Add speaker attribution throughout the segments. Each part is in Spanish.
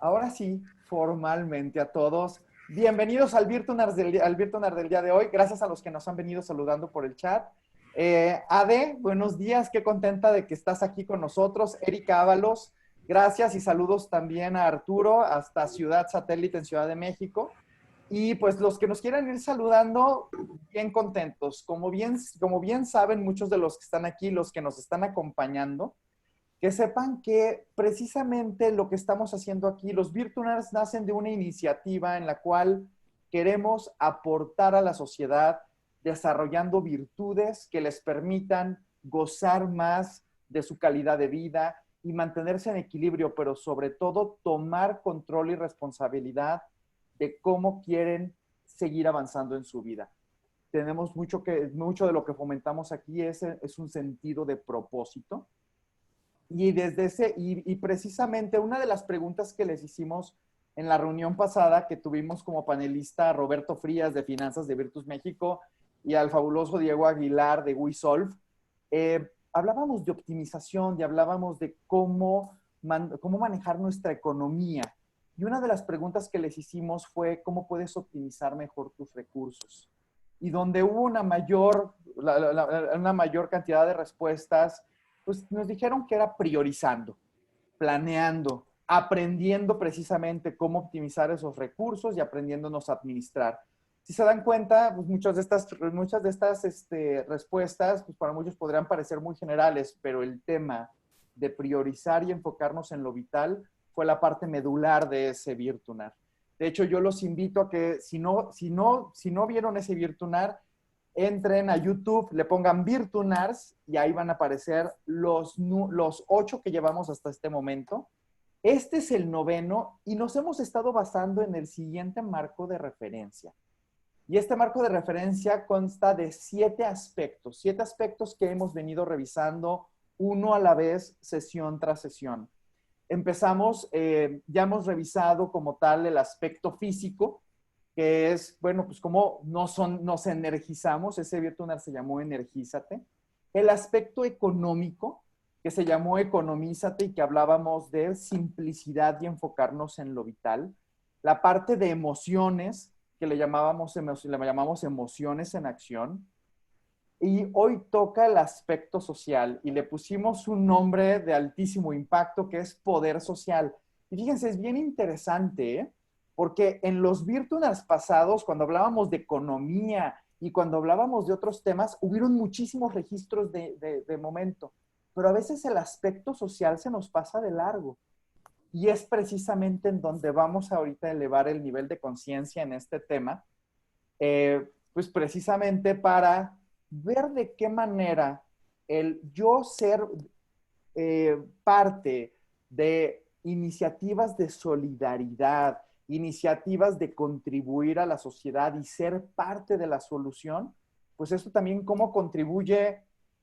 Speaker 1: Ahora sí, formalmente a todos. Bienvenidos al Virtunar del día de hoy. Gracias a los que nos han venido saludando por el chat. Ade, buenos días. Qué contenta de que estás aquí con nosotros. Erika Ábalos, gracias y saludos también a Arturo hasta Ciudad Satélite en Ciudad de México. Y pues los que nos quieran ir saludando, bien contentos. Como bien saben muchos de los que están aquí, los que nos están acompañando, que sepan que precisamente lo que estamos haciendo aquí, los Virtuners nacen de una iniciativa en la cual queremos aportar a la sociedad desarrollando virtudes que les permitan gozar más de su calidad de vida y mantenerse en equilibrio, pero sobre todo tomar control y responsabilidad de cómo quieren seguir avanzando en su vida. Tenemos mucho de lo que fomentamos aquí es un sentido de propósito, y precisamente una de las preguntas que les hicimos en la reunión pasada, que tuvimos como panelista a Roberto Frías de Finanzas de Virtus México y al fabuloso Diego Aguilar de WeSolve, hablábamos de optimización y hablábamos de cómo manejar nuestra economía. Y una de las preguntas que les hicimos fue cómo puedes optimizar mejor tus recursos. Y donde hubo una mayor cantidad de respuestas, pues nos dijeron que era priorizando, planeando, aprendiendo precisamente cómo optimizar esos recursos y aprendiéndonos a administrar. Si se dan cuenta, pues muchas de estas respuestas, pues para muchos podrían parecer muy generales, pero el tema de priorizar y enfocarnos en lo vital fue la parte medular de ese Virtunar. De hecho, yo los invito a que si no vieron ese Virtunar, entren a YouTube, le pongan Virtunars y ahí van a aparecer los 8 que llevamos hasta este momento. Este es el noveno y nos hemos estado basando en el siguiente marco de referencia. Y este marco de referencia consta de 7 aspectos que hemos venido revisando uno a la vez, sesión tras sesión. Ya hemos revisado como tal el aspecto físico, que es, bueno, pues cómo nos energizamos, ese Virtunar se llamó Energízate. El aspecto económico, que se llamó Economízate y que hablábamos de simplicidad y enfocarnos en lo vital. La parte de emociones, que le llamamos emociones en acción. Y hoy toca el aspecto social y le pusimos un nombre de altísimo impacto que es poder social. Y fíjense, es bien interesante, ¿eh? Porque en los Virtunars pasados, cuando hablábamos de economía y cuando hablábamos de otros temas, hubieron muchísimos registros de momento, pero a veces el aspecto social se nos pasa de largo. Y es precisamente en donde vamos ahorita a elevar el nivel de conciencia en este tema, pues precisamente para ver de qué manera el yo ser parte de iniciativas de solidaridad, iniciativas de contribuir a la sociedad y ser parte de la solución, pues eso también cómo contribuye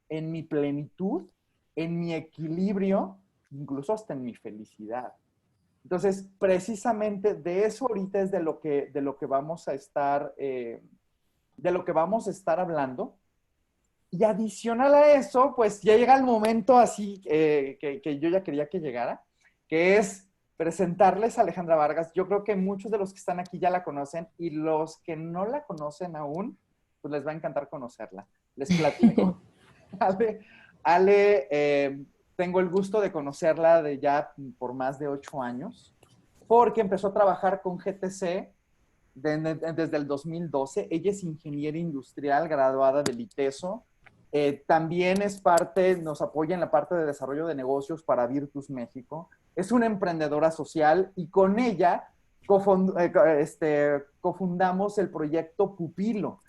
Speaker 1: en mi plenitud, en mi equilibrio, incluso hasta en mi felicidad. Entonces, precisamente de eso ahorita es de lo que vamos a estar hablando. Y adicional a eso, pues ya llega el momento así que yo ya quería que llegara, que es presentarles a Alejandra Vargas. Yo creo que muchos de los que están aquí ya la conocen y los que no la conocen aún, pues les va a encantar conocerla. Les platico. Ale, tengo el gusto de conocerla de ya por más de 8 años, porque empezó a trabajar con GTC desde el 2012. Ella es ingeniera industrial graduada del ITESO. También nos apoya en la parte de desarrollo de negocios para Virtus México. Es una emprendedora social y con ella cofundamos el proyecto Pupilo.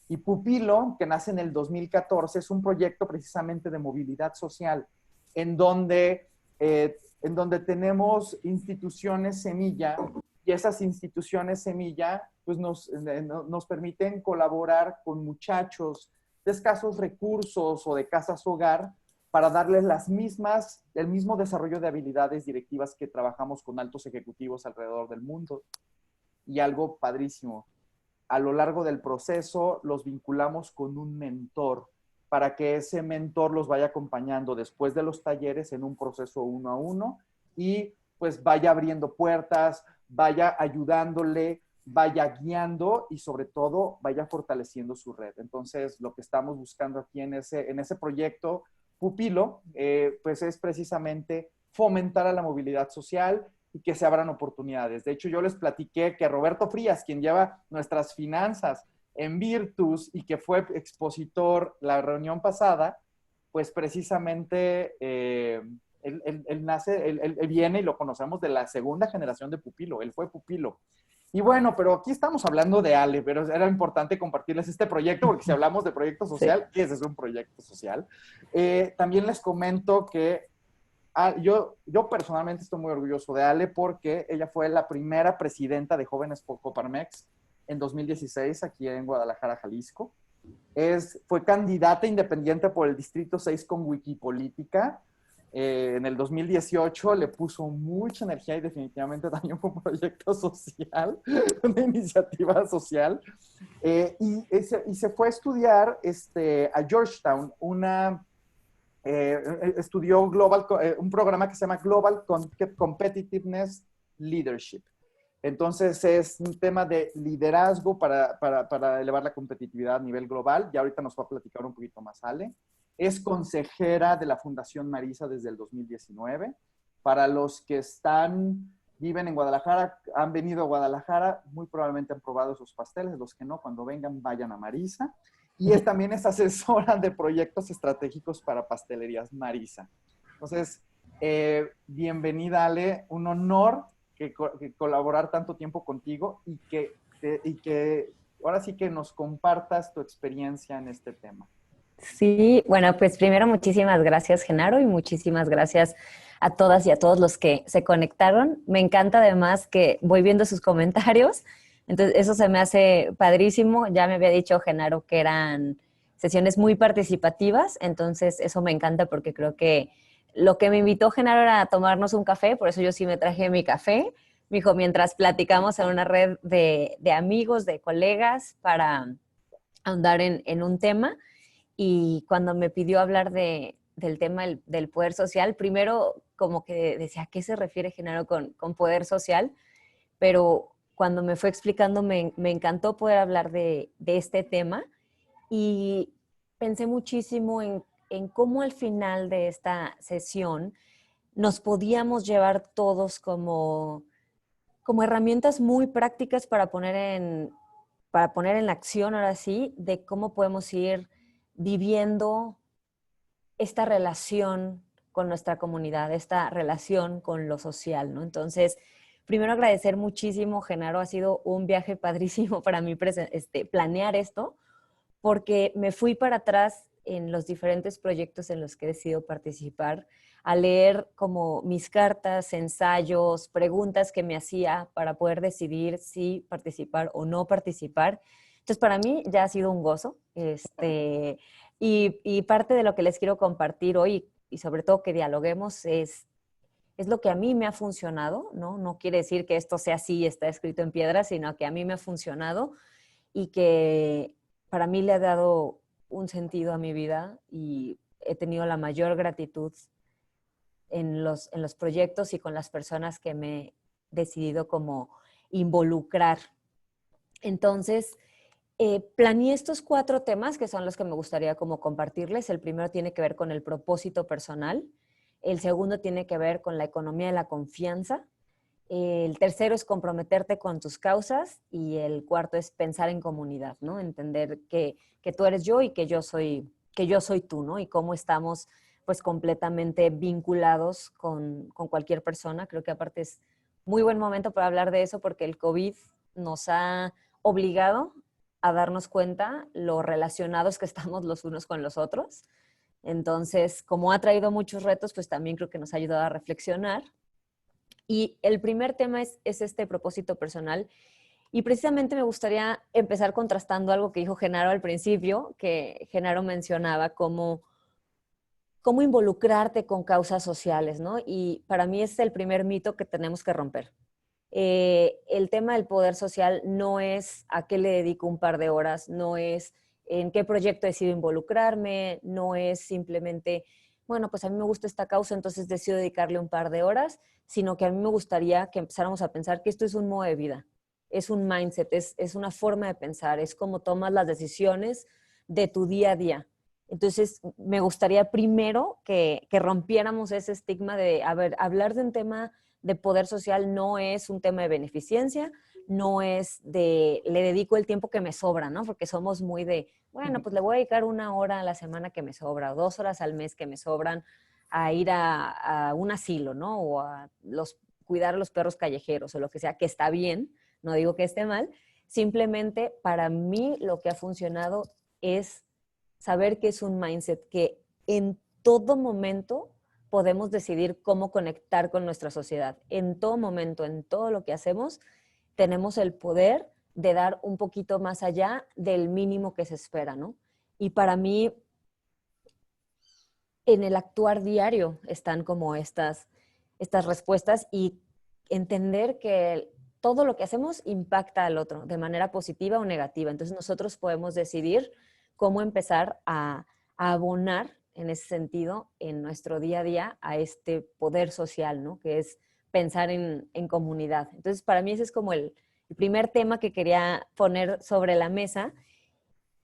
Speaker 1: Y Pupilo, que nace en el 2014, es un proyecto precisamente de movilidad social, en donde, en donde tenemos instituciones semilla, y esas instituciones semilla pues nos permiten colaborar con muchachos de escasos recursos o de casas hogar para darles el mismo desarrollo de habilidades directivas que trabajamos con altos ejecutivos alrededor del mundo. Y algo padrísimo, a lo largo del proceso los vinculamos con un mentor para que ese mentor los vaya acompañando después de los talleres en un proceso 1 a 1 y pues vaya abriendo puertas, vaya ayudándole, vaya guiando y sobre todo vaya fortaleciendo su red. Entonces, lo que estamos buscando aquí en ese proyecto Pupilo, pues es precisamente fomentar a la movilidad social y que se abran oportunidades. De hecho, yo les platiqué que Roberto Frías, quien lleva nuestras finanzas en Virtus y que fue expositor la reunión pasada, pues precisamente él viene y lo conocemos de la segunda generación de Pupilo, él fue Pupilo. Y bueno, pero aquí estamos hablando de Ale, pero era importante compartirles este proyecto, porque si hablamos de proyecto social, sí. Ese es un proyecto social. También les comento que yo personalmente estoy muy orgulloso de Ale porque ella fue la primera presidenta de Jóvenes por Coparmex en 2016 aquí en Guadalajara, Jalisco. Fue candidata independiente por el Distrito 6 con Wikipolítica. En el 2018 le puso mucha energía y definitivamente también fue un proyecto social, una iniciativa social. Y se fue a estudiar a Georgetown, estudió un programa que se llama Global Competitiveness Leadership. Entonces es un tema de liderazgo para elevar la competitividad a nivel global. Ya ahorita nos va a platicar un poquito más Ale. Es consejera de la Fundación Marisa desde el 2019. Para los que viven en Guadalajara, han venido a Guadalajara, muy probablemente han probado esos pasteles. Los que no, cuando vengan, vayan a Marisa. Y también es asesora de proyectos estratégicos para pastelerías Marisa. Entonces, bienvenida Ale, un honor que colaborar tanto tiempo contigo y que ahora sí que nos compartas tu experiencia en este tema.
Speaker 2: Sí, bueno, pues primero muchísimas gracias, Genaro, y muchísimas gracias a todas y a todos los que se conectaron. Me encanta además que voy viendo sus comentarios, entonces eso se me hace padrísimo. Ya me había dicho Genaro que eran sesiones muy participativas, entonces eso me encanta porque creo que lo que me invitó Genaro era a tomarnos un café, por eso yo sí me traje mi café. Me dijo, mientras platicamos en una red de amigos, de colegas, para ahondar en un tema. Y cuando me pidió hablar del tema del poder social, primero como que decía, ¿a qué se refiere Genaro con poder social? Pero cuando me fue explicando, me encantó poder hablar de este tema y pensé muchísimo en cómo al final de esta sesión nos podíamos llevar todos como herramientas muy prácticas para poner en la acción, ahora sí, de cómo podemos ir viviendo esta relación con nuestra comunidad, esta relación con lo social, ¿no? Entonces, primero agradecer muchísimo, Genaro, ha sido un viaje padrísimo para mí planear esto, porque me fui para atrás en los diferentes proyectos en los que he decidido participar, a leer como mis cartas, ensayos, preguntas que me hacía para poder decidir si participar o no participar. Entonces, para mí ya ha sido un gozo. Y parte de lo que les quiero compartir hoy, y sobre todo que dialoguemos, es lo que a mí me ha funcionado, ¿no? No quiere decir que esto sea así, está escrito en piedra, sino que a mí me ha funcionado y que para mí le ha dado un sentido a mi vida y he tenido la mayor gratitud en los proyectos y con las personas que me he decidido como involucrar. Entonces, planeé estos 4 temas que son los que me gustaría como compartirles. El primero tiene que ver con el propósito personal. El segundo tiene que ver con la economía de la confianza. El tercero es comprometerte con tus causas y el cuarto es pensar en comunidad, ¿no? Entender que tú eres yo y que yo soy tú, ¿no? Y cómo estamos pues completamente vinculados con cualquier persona. Creo que aparte es muy buen momento para hablar de eso porque el COVID nos ha obligado a darnos cuenta lo relacionados que estamos los unos con los otros. Entonces, como ha traído muchos retos, pues también creo que nos ha ayudado a reflexionar. Y el primer tema es este propósito personal. Y precisamente me gustaría empezar contrastando algo que dijo Genaro al principio, que Genaro mencionaba como cómo involucrarte con causas sociales, ¿no? Y para mí es el primer mito que tenemos que romper. El tema del poder social no es a qué le dedico un par de horas, no es en qué proyecto decido involucrarme, no es simplemente bueno, pues a mí me gusta esta causa, entonces decido dedicarle un par de horas, sino que a mí me gustaría que empezáramos a pensar que esto es un modo de vida, es un mindset, es una forma de pensar, es como tomas las decisiones de tu día a día. Entonces, me gustaría primero que rompiéramos ese estigma de, a ver, hablar de un tema de poder social no es un tema de beneficencia, no es de, le dedico el tiempo que me sobra, ¿no? Porque somos muy de, bueno, pues le voy a dedicar 1 hora a la semana que me sobra, o 2 horas al mes que me sobran a ir a un asilo, ¿no? O a cuidar a los perros callejeros o lo que sea, que está bien, no digo que esté mal, simplemente para mí lo que ha funcionado es saber que es un mindset, que en todo momento podemos decidir cómo conectar con nuestra sociedad. En todo momento, en todo lo que hacemos, tenemos el poder de dar un poquito más allá del mínimo que se espera, ¿no? Y para mí, en el actuar diario están como estas respuestas y entender que todo lo que hacemos impacta al otro de manera positiva o negativa. Entonces nosotros podemos decidir cómo empezar a abonar en ese sentido en nuestro día a día a este poder social, ¿no? Que es pensar en comunidad. Entonces para mí ese es como el primer tema que quería poner sobre la mesa.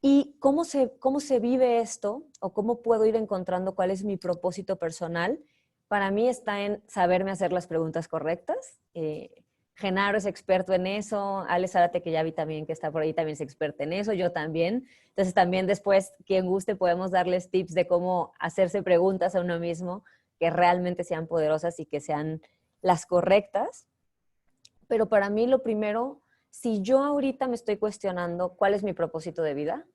Speaker 2: ¿Y cómo se vive esto o cómo puedo ir encontrando cuál es mi propósito personal? Para mí está en saberme hacer las preguntas correctas. Genaro es experto en eso, Alex Zárate, que ya vi también que está por ahí, también es experta en eso, yo también. Entonces también después, quien guste, podemos darles tips de cómo hacerse preguntas a uno mismo que realmente sean poderosas y que sean las correctas. Pero para mí lo primero, si yo ahorita me estoy cuestionando cuál es mi propósito de vida,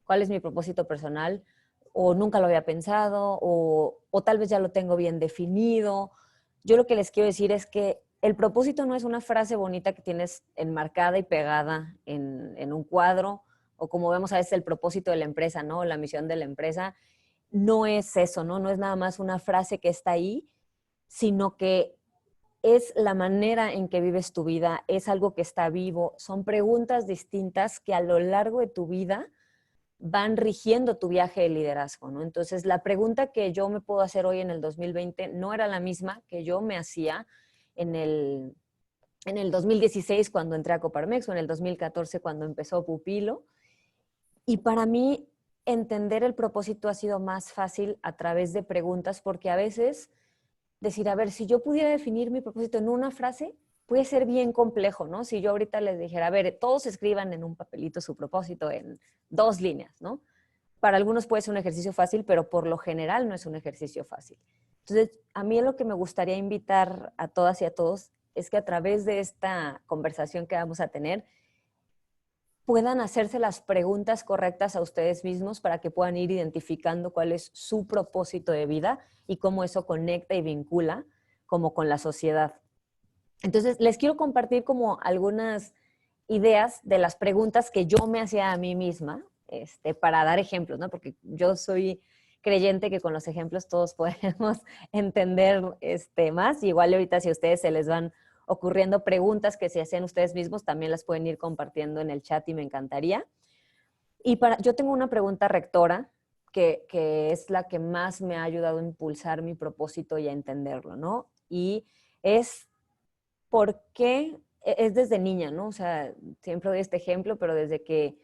Speaker 2: cuál es mi propósito personal, o nunca lo había pensado, o tal vez ya lo tengo bien definido, yo lo que les quiero decir es que el propósito no es una frase bonita que tienes enmarcada y pegada en un cuadro, o como vemos a veces el propósito de la empresa, ¿no? La misión de la empresa. No es eso, ¿no? No es nada más una frase que está ahí, sino que es la manera en que vives tu vida, es algo que está vivo, son preguntas distintas que a lo largo de tu vida van rigiendo tu viaje de liderazgo, ¿no? Entonces, la pregunta que yo me puedo hacer hoy en el 2020 no era la misma que yo me hacía en el 2016 cuando entré a Coparmex o en el 2014 cuando empezó Pupilo. Y para mí, entender el propósito ha sido más fácil a través de preguntas porque a veces decir, a ver, si yo pudiera definir mi propósito en una frase, puede ser bien complejo, ¿no? Si yo ahorita les dijera, a ver, todos escriban en un papelito su propósito en 2 líneas, ¿no? Para algunos puede ser un ejercicio fácil, pero por lo general no es un ejercicio fácil. Entonces, a mí lo que me gustaría invitar a todas y a todos es que a través de esta conversación que vamos a tener, puedan hacerse las preguntas correctas a ustedes mismos para que puedan ir identificando cuál es su propósito de vida y cómo eso conecta y vincula como con la sociedad. Entonces, les quiero compartir como algunas ideas de las preguntas que yo me hacía a mí misma, para dar ejemplos, ¿no? Porque yo soy creyente que con los ejemplos todos podemos entender más. Y igual ahorita si a ustedes se les van ocurriendo preguntas que se hacen ustedes mismos, también las pueden ir compartiendo en el chat y me encantaría. Y yo tengo una pregunta rectora que es la que más me ha ayudado a impulsar mi propósito y a entenderlo, ¿no? Y es, ¿por qué? Es desde niña, ¿no? O sea, siempre doy este ejemplo, pero desde que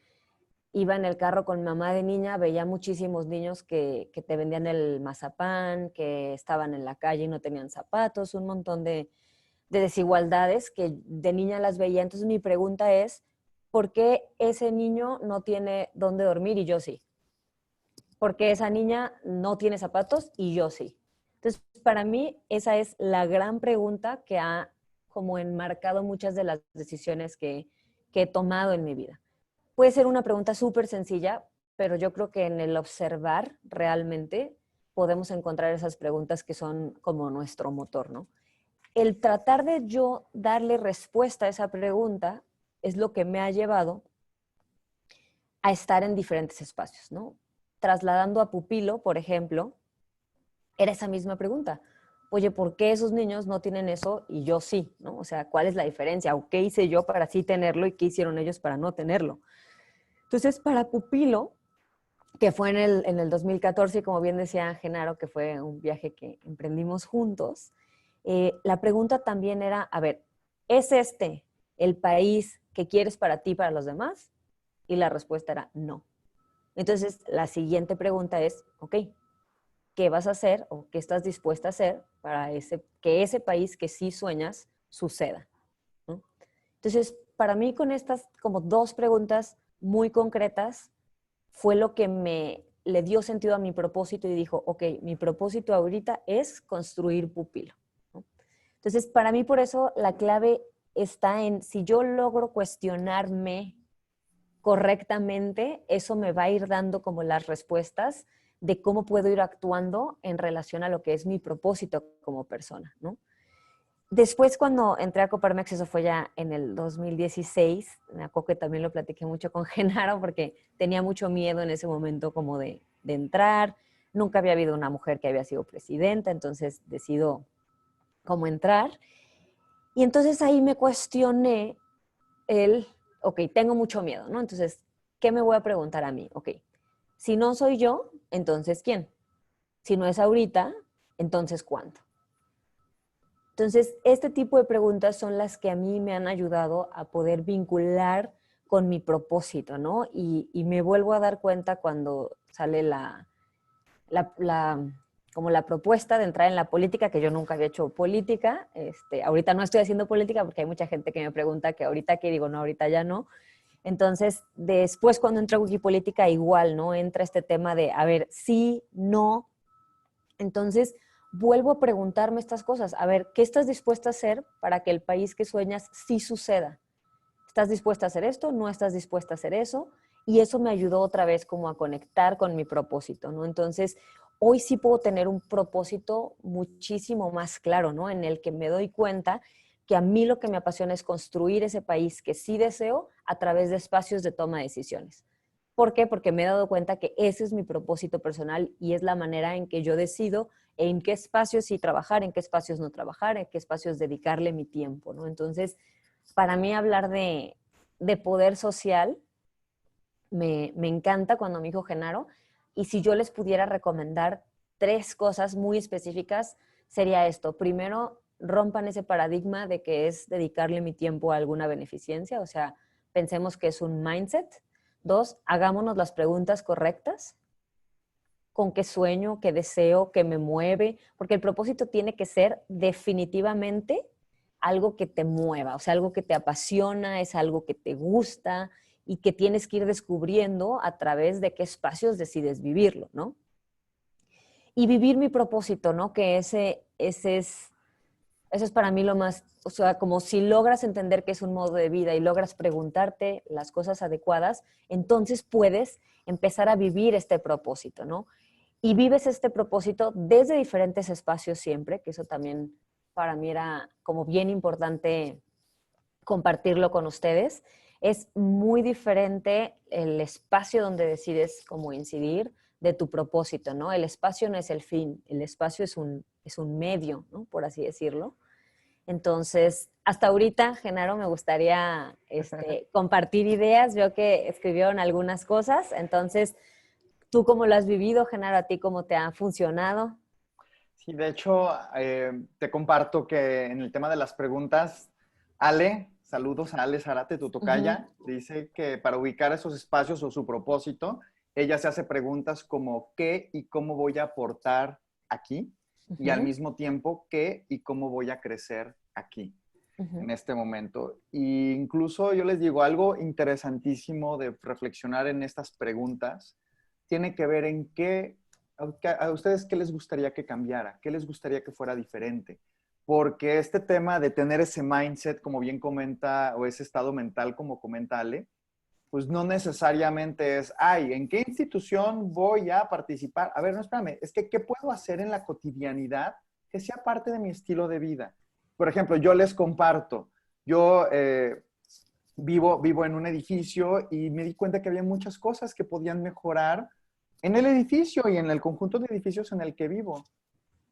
Speaker 2: iba en el carro con mamá de niña, veía muchísimos niños que te vendían el mazapán, que estaban en la calle y no tenían zapatos, un montón de desigualdades que de niña las veía. Entonces mi pregunta es, ¿por qué ese niño no tiene dónde dormir y yo sí? ¿Por qué esa niña no tiene zapatos y yo sí? Entonces, para mí esa es la gran pregunta que ha como enmarcado muchas de las decisiones que he tomado en mi vida. Puede ser una pregunta súper sencilla, pero yo creo que en el observar realmente podemos encontrar esas preguntas que son como nuestro motor, ¿no? El tratar de yo darle respuesta a esa pregunta es lo que me ha llevado a estar en diferentes espacios, ¿no? Trasladando a Pupilo, por ejemplo, era esa misma pregunta. Oye, ¿por qué esos niños no tienen eso y yo sí? ¿No? O sea, ¿cuál es la diferencia? ¿O qué hice yo para sí tenerlo y qué hicieron ellos para no tenerlo? Entonces, para Pupilo, que fue en el 2014, como bien decía Genaro, que fue un viaje que emprendimos juntos. La pregunta también era, a ver, ¿es este el país que quieres para ti y para los demás? Y la respuesta era no. Entonces, la siguiente pregunta es, ok, ¿qué vas a hacer o qué estás dispuesta a hacer para que ese país que sí sueñas suceda? ¿No? Entonces, para mí con estas como dos preguntas muy concretas fue lo que me le dio sentido a mi propósito y dijo, ok, mi propósito ahorita es construir Pupilo, ¿no? Entonces, para mí por eso la clave está en si yo logro cuestionarme correctamente, eso me va a ir dando como las respuestas de cómo puedo ir actuando en relación a lo que es mi propósito como persona, ¿no? Después, cuando entré a Coparmex, eso fue ya en el 2016, me acuerdo que también lo platiqué mucho con Genaro porque tenía mucho miedo en ese momento como de entrar. Nunca había habido una mujer que había sido presidenta, entonces decido cómo entrar. Y entonces ahí me cuestioné ok, tengo mucho miedo, ¿no? Entonces, ¿qué me voy a preguntar a mí? Ok, si no soy yo, entonces ¿quién? Si no es ahorita, entonces ¿cuándo? Entonces, este tipo de preguntas son las que a mí me han ayudado a poder vincular con mi propósito, ¿no? Y me vuelvo a dar cuenta cuando sale la, la, como la propuesta de entrar en la política, que yo nunca había hecho política. Ahorita no estoy haciendo política porque hay mucha gente que me pregunta que ahorita qué digo, no, ahorita ya no. Entonces, después cuando entro a Wikipolítica, igual, ¿no? Entra este tema de, a ver, sí, no. Entonces, vuelvo a preguntarme estas cosas. A ver, ¿qué estás dispuesta a hacer para que el país que sueñas sí suceda? ¿Estás dispuesta a hacer esto? ¿No estás dispuesta a hacer eso? Y eso me ayudó otra vez como a conectar con mi propósito, ¿no? Entonces, hoy sí puedo tener un propósito muchísimo más claro, ¿no? En el que me doy cuenta que a mí lo que me apasiona es construir ese país que sí deseo a través de espacios de toma de decisiones. ¿Por qué? Porque me he dado cuenta que ese es mi propósito personal y es la manera en que yo decido en qué espacios sí trabajar, en qué espacios no trabajar, en qué espacios dedicarle mi tiempo, ¿no? Entonces, para mí hablar de poder social me encanta cuando me dijo Genaro, y si yo les pudiera recomendar tres cosas muy específicas, sería esto. Primero, rompan ese paradigma de que es dedicarle mi tiempo a alguna beneficencia, o sea, pensemos que es un mindset. Dos, hagámonos las preguntas correctas. ¿Con qué sueño, qué deseo, qué me mueve? Porque el propósito tiene que ser definitivamente algo que te mueva, o sea, algo que te apasiona, es algo que te gusta y que tienes que ir descubriendo a través de qué espacios decides vivirlo, ¿no? Y vivir mi propósito, ¿no? Que eso es para mí lo más, o sea, como si logras entender que es un modo de vida y logras preguntarte las cosas adecuadas, entonces puedes empezar a vivir este propósito, ¿no? Y vives este propósito desde diferentes espacios siempre, que eso también para mí era como bien importante compartirlo con ustedes. Es muy diferente el espacio donde decides cómo incidir de tu propósito, ¿no? El espacio no es el fin, el espacio es un medio, ¿no? Por así decirlo. Entonces, hasta ahorita, Genaro, me gustaría compartir ideas. Veo que escribieron algunas cosas. Entonces, ¿tú cómo lo has vivido, Genaro? ¿A ti cómo te ha funcionado?
Speaker 1: Sí, de hecho, te comparto que en el tema de las preguntas, Ale, saludos a Ale Zárate, tu
Speaker 2: Ujú,
Speaker 1: tocaya, dice que para ubicar esos espacios o su propósito, ella se hace preguntas como ¿qué y cómo voy a aportar aquí? Y al
Speaker 2: ujú,
Speaker 1: mismo tiempo, ¿qué y cómo voy a crecer aquí
Speaker 2: ujú.
Speaker 1: en este momento? Y incluso yo les digo algo interesantísimo de reflexionar en estas preguntas, tiene que ver en qué a ustedes qué les gustaría que cambiara, qué les gustaría que fuera diferente. Porque este tema de tener ese mindset, como bien comenta, o ese estado mental, como comenta Ale, pues no necesariamente es, ay, ¿en qué institución voy a participar? A ver, no, espérame, es que ¿qué puedo hacer en la cotidianidad que sea parte de mi estilo de vida? Por ejemplo, yo les comparto, yo vivo en un edificio y me di cuenta que había muchas cosas que podían mejorar en el edificio y en el conjunto de edificios en el que vivo.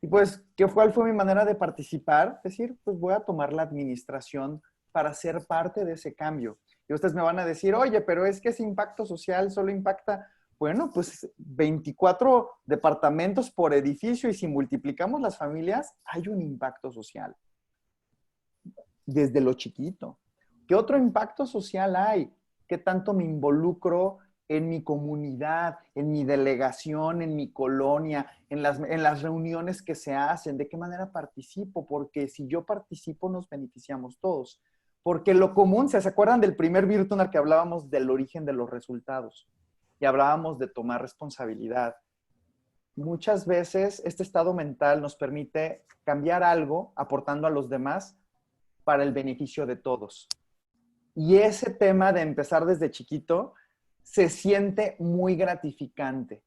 Speaker 1: Y pues, ¿cuál fue mi manera de participar? Decir, pues voy a tomar la administración para ser parte de ese cambio. Y ustedes me van a decir, oye, pero es que ese impacto social solo impacta Bueno, pues 24 departamentos por edificio y si multiplicamos las familias, hay un impacto social desde lo chiquito. ¿Qué otro impacto social hay? ¿Qué tanto me involucro en mi comunidad, en mi delegación, en mi colonia, en las reuniones que se hacen? ¿De qué manera participo? Porque si yo participo, nos beneficiamos todos. Porque lo común, ¿se acuerdan del primer Virtual que hablábamos del origen de los resultados? Y hablábamos de tomar responsabilidad. Muchas veces este estado mental nos permite cambiar algo aportando a los demás para el beneficio de todos. Y ese tema de empezar desde chiquito se siente muy gratificante.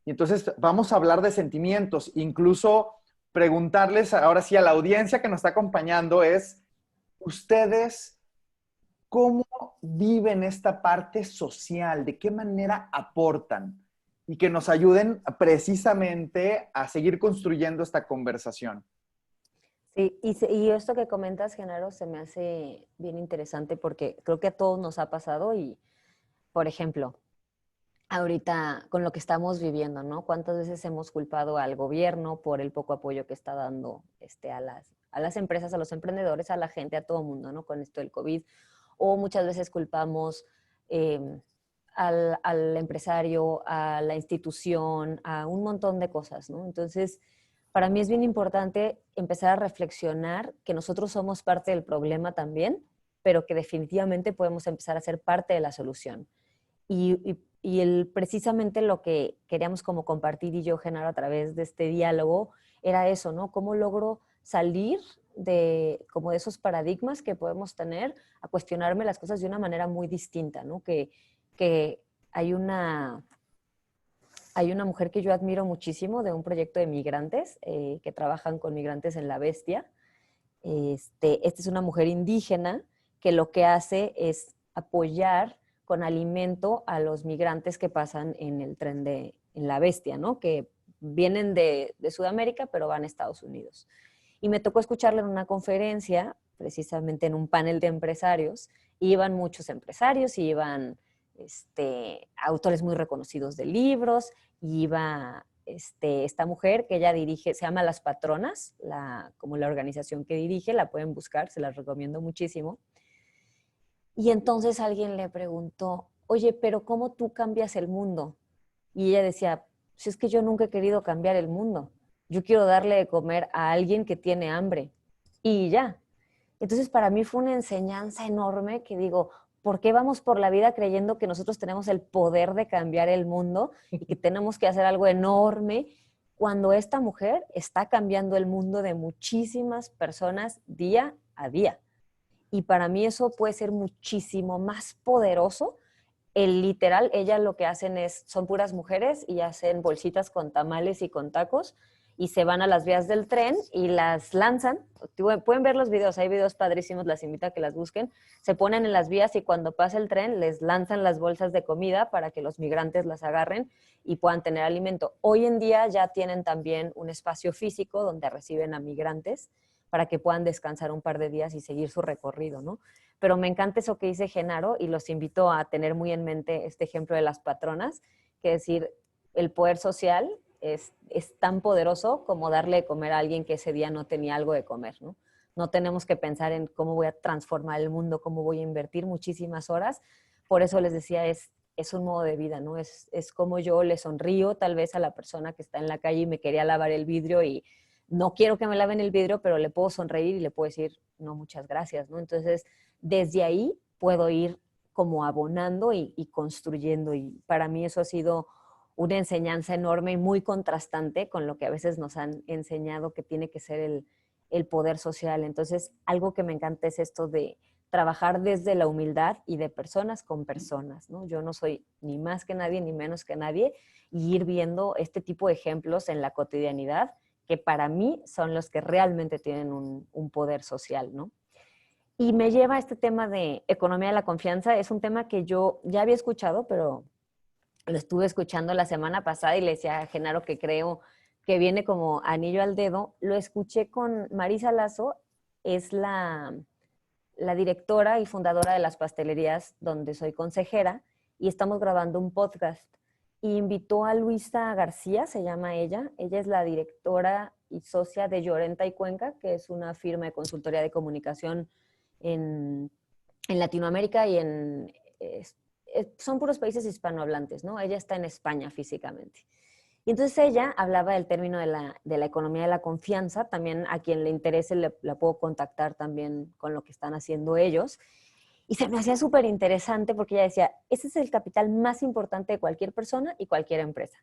Speaker 1: Y entonces vamos a hablar de sentimientos, incluso preguntarles ahora sí a la audiencia que nos está acompañando es, ¿ustedes cómo viven esta parte social? ¿De qué manera aportan? Y que nos ayuden precisamente a seguir construyendo esta conversación.
Speaker 2: Sí, y esto que comentas, Genaro, se me hace bien interesante porque creo que a todos nos ha pasado y, por ejemplo, ahorita con lo que estamos viviendo, ¿no? ¿Cuántas veces hemos culpado al gobierno por el poco apoyo que está dando a las empresas, a los emprendedores, a la gente, a todo el mundo, ¿no? Con esto del COVID. O muchas veces culpamos eh, al empresario, a la institución, a un montón de cosas, ¿no? Entonces, para mí es bien importante empezar a reflexionar que nosotros somos parte del problema también, pero que definitivamente podemos empezar a ser parte de la solución. Precisamente lo que queríamos como compartir y yo, Genaro, a través de este diálogo, era eso, ¿no? ¿Cómo logro salir como de esos paradigmas que podemos tener a cuestionarme las cosas de una manera muy distinta, ¿no? Que hay una mujer que yo admiro muchísimo de un proyecto de migrantes que trabajan con migrantes en La Bestia. Esta es una mujer indígena que lo que hace es apoyar con alimento a los migrantes que pasan en el tren en La Bestia, ¿no? Que vienen de Sudamérica, pero van a Estados Unidos. Y me tocó escucharla en una conferencia, precisamente en un panel de empresarios, y iban muchos empresarios, y iban autores muy reconocidos de libros, y iba esta mujer que ella dirige, se llama Las Patronas, como la organización que dirige, la pueden buscar, se las recomiendo muchísimo. Y entonces alguien le preguntó, oye, pero ¿cómo tú cambias el mundo? Y ella decía, si es que yo nunca he querido cambiar el mundo, yo quiero darle de comer a alguien que tiene hambre y ya. Entonces para mí fue una enseñanza enorme que digo, ¿por qué vamos por la vida creyendo que nosotros tenemos el poder de cambiar el mundo y que tenemos que hacer algo enorme cuando esta mujer está cambiando el mundo de muchísimas personas día a día? Y para mí eso puede ser muchísimo más poderoso. El literal, ellas lo que hacen son puras mujeres y hacen bolsitas con tamales y con tacos y se van a las vías del tren y las lanzan. Pueden ver los videos, hay videos padrísimos, las invito a que las busquen. Se ponen en las vías y cuando pasa el tren les lanzan las bolsas de comida para que los migrantes las agarren y puedan tener alimento. Hoy en día ya tienen también un espacio físico donde reciben a migrantes para que puedan descansar un par de días y seguir su recorrido, ¿no? Pero me encanta eso que dice Genaro y los invito a tener muy en mente este ejemplo de las patronas, que es decir, el poder social es tan poderoso como darle de comer a alguien que ese día no tenía algo de comer, ¿no? No tenemos que pensar en cómo voy a transformar el mundo, cómo voy a invertir muchísimas horas. Por eso les decía, es un modo de vida, ¿no? Es como yo le sonrío tal vez a la persona que está en la calle y me quería lavar el vidrio y no quiero que me laven el vidrio, pero le puedo sonreír y le puedo decir, no, muchas gracias, ¿no? Entonces, desde ahí puedo ir como abonando y construyendo. Y para mí eso ha sido una enseñanza enorme y muy contrastante con lo que a veces nos han enseñado que tiene que ser el poder social. Entonces, algo que me encanta es esto de trabajar desde la humildad y de personas con personas, ¿no? Yo no soy ni más que nadie ni menos que nadie y ir viendo este tipo de ejemplos en la cotidianidad que para mí son los que realmente tienen un poder social, ¿no? Y me lleva a este tema de economía de la confianza. Es un tema que yo ya había escuchado, pero lo estuve escuchando la semana pasada y le decía a Genaro que creo que viene como anillo al dedo. Lo escuché con Marisa Lazo, es la directora y fundadora de las pastelerías donde soy consejera y estamos grabando un podcast. y invitó a Luisa García, se llama ella. Ella es la directora y socia de Llorenta y Cuenca, que es una firma de consultoría de comunicación en, en Latinoamérica y son puros países hispanohablantes, ¿no? Ella está en España físicamente. Y entonces ella hablaba del término de la economía de la confianza. También a quien le interese la puedo contactar también con lo que están haciendo ellos. Y se me hacía súper interesante porque ella decía, ese es el capital más importante de cualquier persona y cualquier empresa.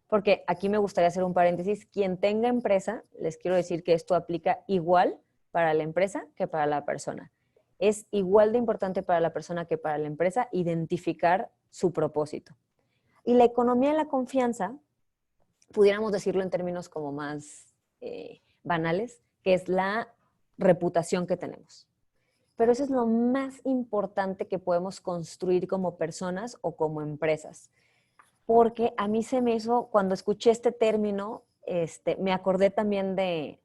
Speaker 2: Porque aquí me gustaría hacer un paréntesis. Quien tenga empresa, les quiero decir que esto aplica igual para la empresa que para la persona. Es igual de importante para la persona que para la empresa identificar su propósito. Y la economía de la confianza, pudiéramos decirlo en términos como más banales, que es la reputación que tenemos. Pero eso es lo más importante que podemos construir como personas o como empresas. Porque a mí se me hizo, cuando escuché este término, me acordé también de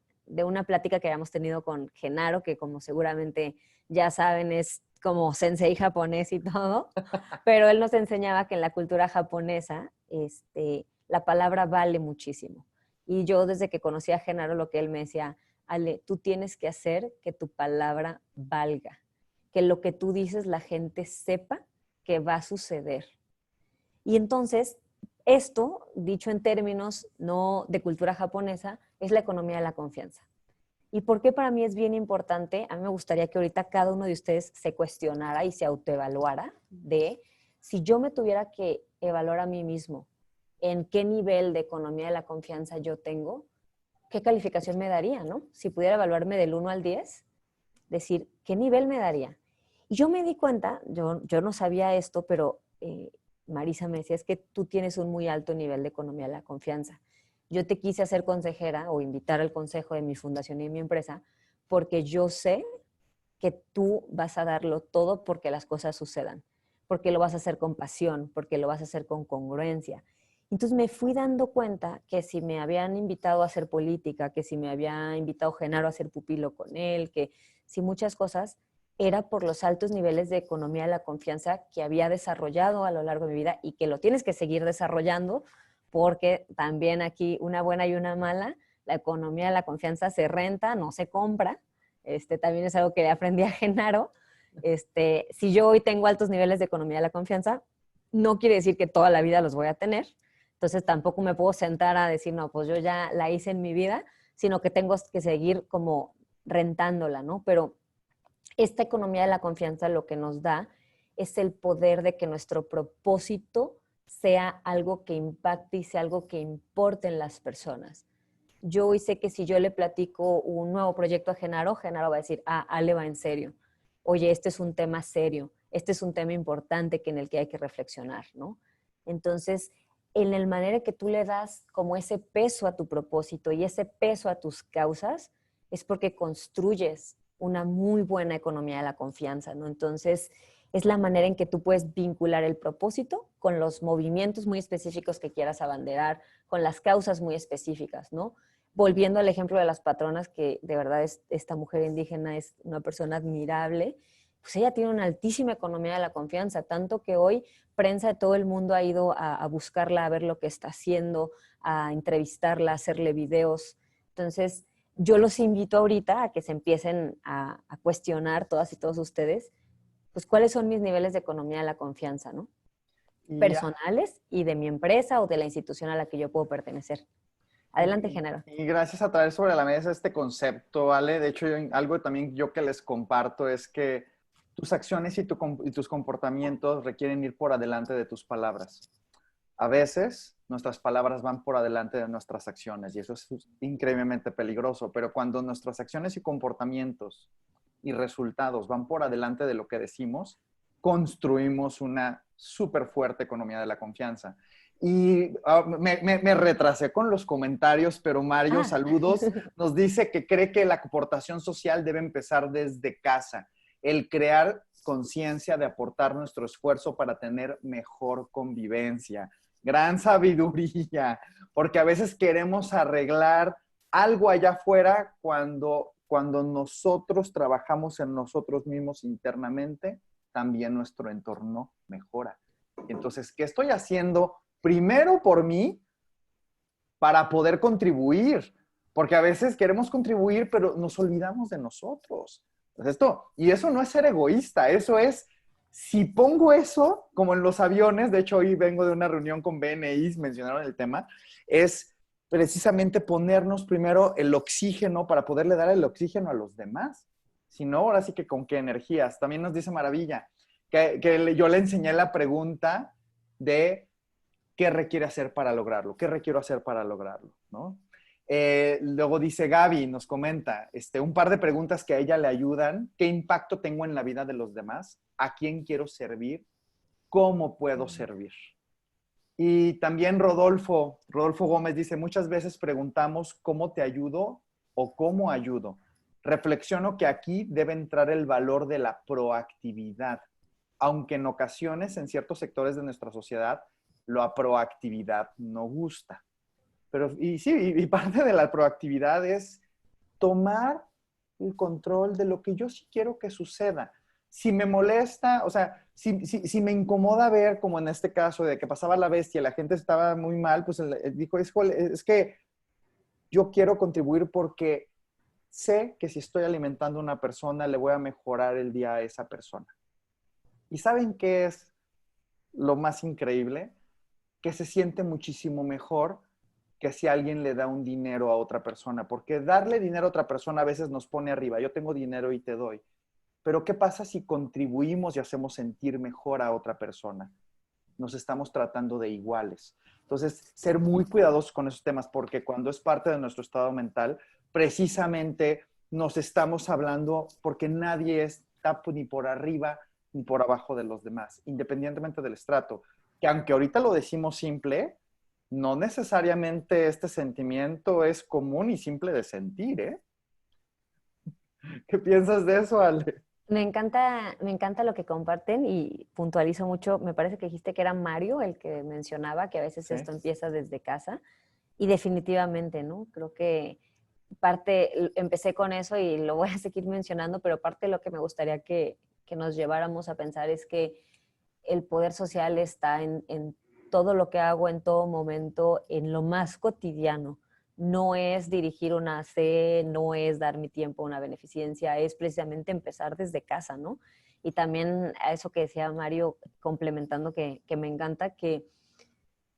Speaker 2: una plática que habíamos tenido con Genaro, que como seguramente ya saben es como sensei japonés y todo, pero él nos enseñaba que en la cultura japonesa la palabra vale muchísimo. Y yo desde que conocí a Genaro, lo que él me decía, Ale, tú tienes que hacer que tu palabra valga, que lo que tú dices la gente sepa que va a suceder. Y entonces, esto, dicho en términos no de cultura japonesa, es la economía de la confianza. ¿Y por qué para mí es bien importante? A mí me gustaría que ahorita cada uno de ustedes se cuestionara y se autoevaluara de si yo me tuviera que evaluar a mí mismo en qué nivel de economía de la confianza yo tengo, qué calificación me daría, ¿no? Si pudiera evaluarme del 1 al 10, decir, ¿qué nivel me daría? Y yo me di cuenta, yo no sabía esto, pero Marisa me decía, es que tú tienes un muy alto nivel de economía de la confianza. Yo te quise hacer consejera o invitar al consejo de mi fundación y de mi empresa porque yo sé que tú vas a darlo todo porque las cosas sucedan, porque lo vas a hacer con pasión, porque lo vas a hacer con congruencia. Entonces me fui dando cuenta que si me habían invitado a hacer política, que si me había invitado Genaro a hacer pupilo con él, que si muchas cosas, era por los altos niveles de economía de la confianza que había desarrollado a lo largo de mi vida y que lo tienes que seguir desarrollando porque también aquí una buena y una mala, la economía de la confianza se renta, no se compra. También es algo que le aprendí a Genaro. Si yo hoy tengo altos niveles de economía de la confianza, no quiere decir que toda la vida los voy a tener. Entonces tampoco me puedo sentar a decir, no, pues yo ya la hice en mi vida, sino que tengo que seguir como rentándola, ¿no? Pero esta economía de la confianza lo que nos da es el poder de que nuestro propósito sea algo que impacte y sea algo que importe en las personas. Yo hoy sé que si yo le platico un nuevo proyecto a Genaro, Genaro va a decir, Ale va en serio. Oye, este es un tema serio, este es un tema importante en el que hay que reflexionar, ¿no? Entonces, en la manera que tú le das como ese peso a tu propósito y ese peso a tus causas, es porque construyes una muy buena economía de la confianza, ¿no? Entonces, es la manera en que tú puedes vincular el propósito con los movimientos muy específicos que quieras abanderar, con las causas muy específicas, ¿no? Volviendo al ejemplo de las patronas, que de verdad esta mujer indígena es una persona admirable, pues ella tiene una altísima economía de la confianza, tanto que hoy prensa de todo el mundo ha ido a buscarla, a ver lo que está haciendo, a entrevistarla, a hacerle videos. Entonces, yo los invito ahorita a que se empiecen a cuestionar todas y todos ustedes, pues cuáles son mis niveles de economía de la confianza, ¿no?
Speaker 1: Y,
Speaker 2: Personales y de mi empresa o de la institución a la que yo puedo pertenecer. Adelante, Genaro.
Speaker 1: y gracias a traer sobre la mesa este concepto, ¿vale? De hecho, algo también yo que les comparto es que tus acciones y tus comportamientos requieren ir por adelante de tus palabras. A veces nuestras palabras van por adelante de nuestras acciones y eso es increíblemente peligroso, pero cuando nuestras acciones y comportamientos y resultados van por adelante de lo que decimos, construimos una súper fuerte economía de la confianza. Y me retrasé con los comentarios, pero Mario,
Speaker 2: Ah.
Speaker 1: saludos, nos dice que cree que la aportación social debe empezar desde casa, el crear conciencia de aportar nuestro esfuerzo para tener mejor convivencia. Gran sabiduría, porque a veces queremos arreglar algo allá afuera cuando nosotros trabajamos en nosotros mismos internamente, también nuestro entorno mejora. Entonces, ¿qué estoy haciendo Primero por mí, para poder contribuir, porque a veces queremos contribuir, pero nos olvidamos de nosotros. Entonces y eso no es ser egoísta, eso es, si pongo eso, como en los aviones, de hecho hoy vengo de una reunión con BNI, mencionaron el tema, es precisamente ponernos primero el oxígeno para poderle dar el oxígeno a los demás. Si no, ahora sí que con qué energías. También nos dice Maravilla, que yo le enseñé la pregunta de qué requiere hacer para lograrlo, qué requiero hacer para lograrlo, ¿no? Luego dice Gaby, nos comenta, un par de preguntas que a ella le ayudan. ¿Qué impacto tengo en la vida de los demás? ¿A quién quiero servir? ¿Cómo puedo servir? Y también Rodolfo Gómez dice, muchas veces preguntamos cómo te ayudo o cómo ayudo. Reflexiono que aquí debe entrar el valor de la proactividad, aunque en ocasiones en ciertos sectores de nuestra sociedad la proactividad no gusta. Pero, y sí, y parte de la proactividad es tomar el control de lo que yo sí quiero que suceda. Si me molesta, o sea, si me incomoda ver, como en este caso de que pasaba la bestia, la gente estaba muy mal, pues dijo, es que yo quiero contribuir porque sé que si estoy alimentando a una persona, le voy a mejorar el día a esa persona. ¿Y saben qué es lo más increíble? Que se siente muchísimo mejor que si alguien le da un dinero a otra persona, porque darle dinero a otra persona a veces nos pone arriba. Yo tengo dinero y te doy. Pero ¿qué pasa si contribuimos y hacemos sentir mejor a otra persona? Nos estamos tratando de iguales. Entonces, ser muy cuidadosos con esos temas, porque cuando es parte de nuestro estado mental, precisamente nos estamos hablando porque nadie está ni por arriba ni por abajo de los demás, independientemente del estrato. Que aunque ahorita lo decimos simple, no necesariamente este sentimiento es común y simple de sentir, ¿eh? ¿Qué piensas de eso, Ale?
Speaker 2: Me encanta lo que comparten y puntualizo mucho. Me parece que dijiste que era Mario el que mencionaba que a veces
Speaker 1: Sí.
Speaker 2: esto empieza desde casa y definitivamente, ¿no? Creo que empecé con eso y lo voy a seguir mencionando, pero parte de lo que me gustaría que nos lleváramos a pensar es que el poder social está en todo lo que hago en todo momento, en lo más cotidiano. No es dirigir una C, no es dar mi tiempo a una beneficencia, es precisamente empezar desde casa, ¿no? Y también a eso que decía Mario, complementando que me encanta, que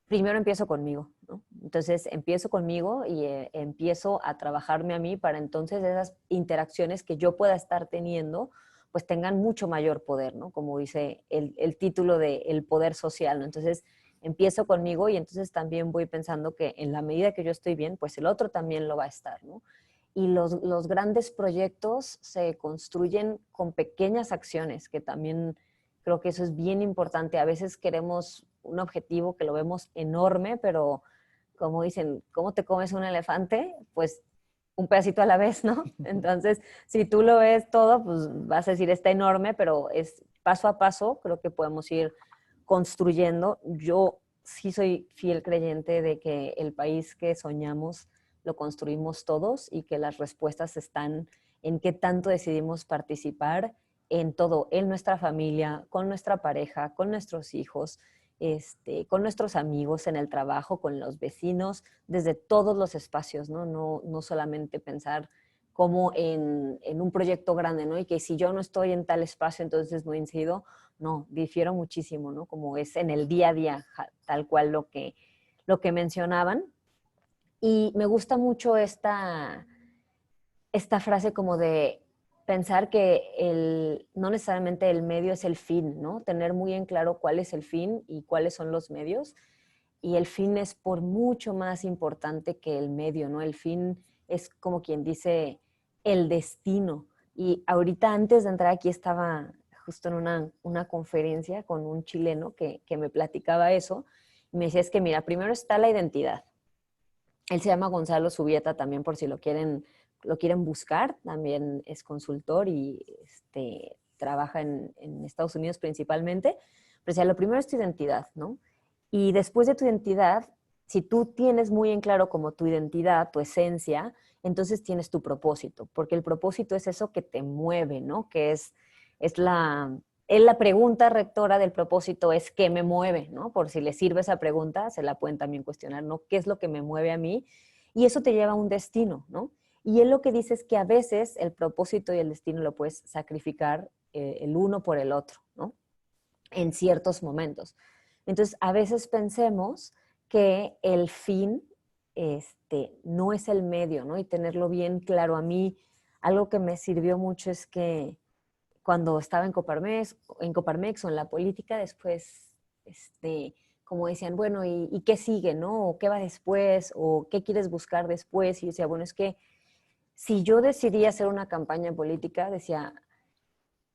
Speaker 2: primero empiezo conmigo, ¿no? Entonces empiezo conmigo y empiezo a trabajarme a mí para entonces esas interacciones que yo pueda estar teniendo, pues tengan mucho mayor poder, ¿no? Como dice el título de El poder social, ¿no? Entonces empiezo conmigo y entonces también voy pensando que en la medida que yo estoy bien, pues el otro también lo va a estar, ¿no? Y los grandes proyectos se construyen con pequeñas acciones, que también creo que eso es bien importante. A veces queremos un objetivo que lo vemos enorme, pero como dicen, ¿cómo te comes un elefante? Pues un pedacito a la vez, ¿no? Entonces, si tú lo ves todo, pues vas a decir, está enorme, pero es paso a paso, creo que podemos ir construyendo. Yo sí soy fiel creyente de que el país que soñamos lo construimos todos y que las respuestas están en qué tanto decidimos participar en todo, en nuestra familia, con nuestra pareja, con nuestros hijos, con nuestros amigos, en el trabajo, con los vecinos, desde todos los espacios, ¿no? No solamente pensar como en un proyecto grande, ¿no? Y que si yo no estoy en tal espacio, entonces no incido. No, difiero muchísimo, ¿no? Como es en el día a día, tal cual lo que mencionaban. Y me gusta mucho esta frase como de pensar que no necesariamente el medio es el fin, ¿no? Tener muy en claro cuál es el fin y cuáles son los medios. Y el fin es por mucho más importante que el medio, ¿no? El fin es como quien dice el destino. Y ahorita antes de entrar aquí estaba justo en una conferencia con un chileno que me platicaba eso. Y me decía, es que mira, primero está la identidad. Él se llama Gonzalo Zubieta también por si lo quieren buscar, también es consultor y trabaja en Estados Unidos principalmente. Pero o sea, lo primero es tu identidad, ¿no? Y después de tu identidad, si tú tienes muy en claro como tu identidad, tu esencia, entonces tienes tu propósito, porque el propósito es eso que te mueve, ¿no? Que es la pregunta rectora del propósito es ¿qué me mueve? ¿No? Por si les sirve esa pregunta, se la pueden también cuestionar, ¿no? ¿Qué es lo que me mueve a mí? Y eso te lleva a un destino, ¿no? Y él lo que dice es que a veces el propósito y el destino lo puedes sacrificar el uno por el otro, ¿no? En ciertos momentos. Entonces, a veces pensemos que el fin no es el medio, ¿no? Y tenerlo bien claro. A mí, algo que me sirvió mucho es que cuando estaba en Coparmex o en la política, después, como decían, bueno, ¿y qué sigue, no? ¿O qué va después? ¿O qué quieres buscar después? Y yo decía, bueno, es que si yo decidí hacer una campaña política, decía,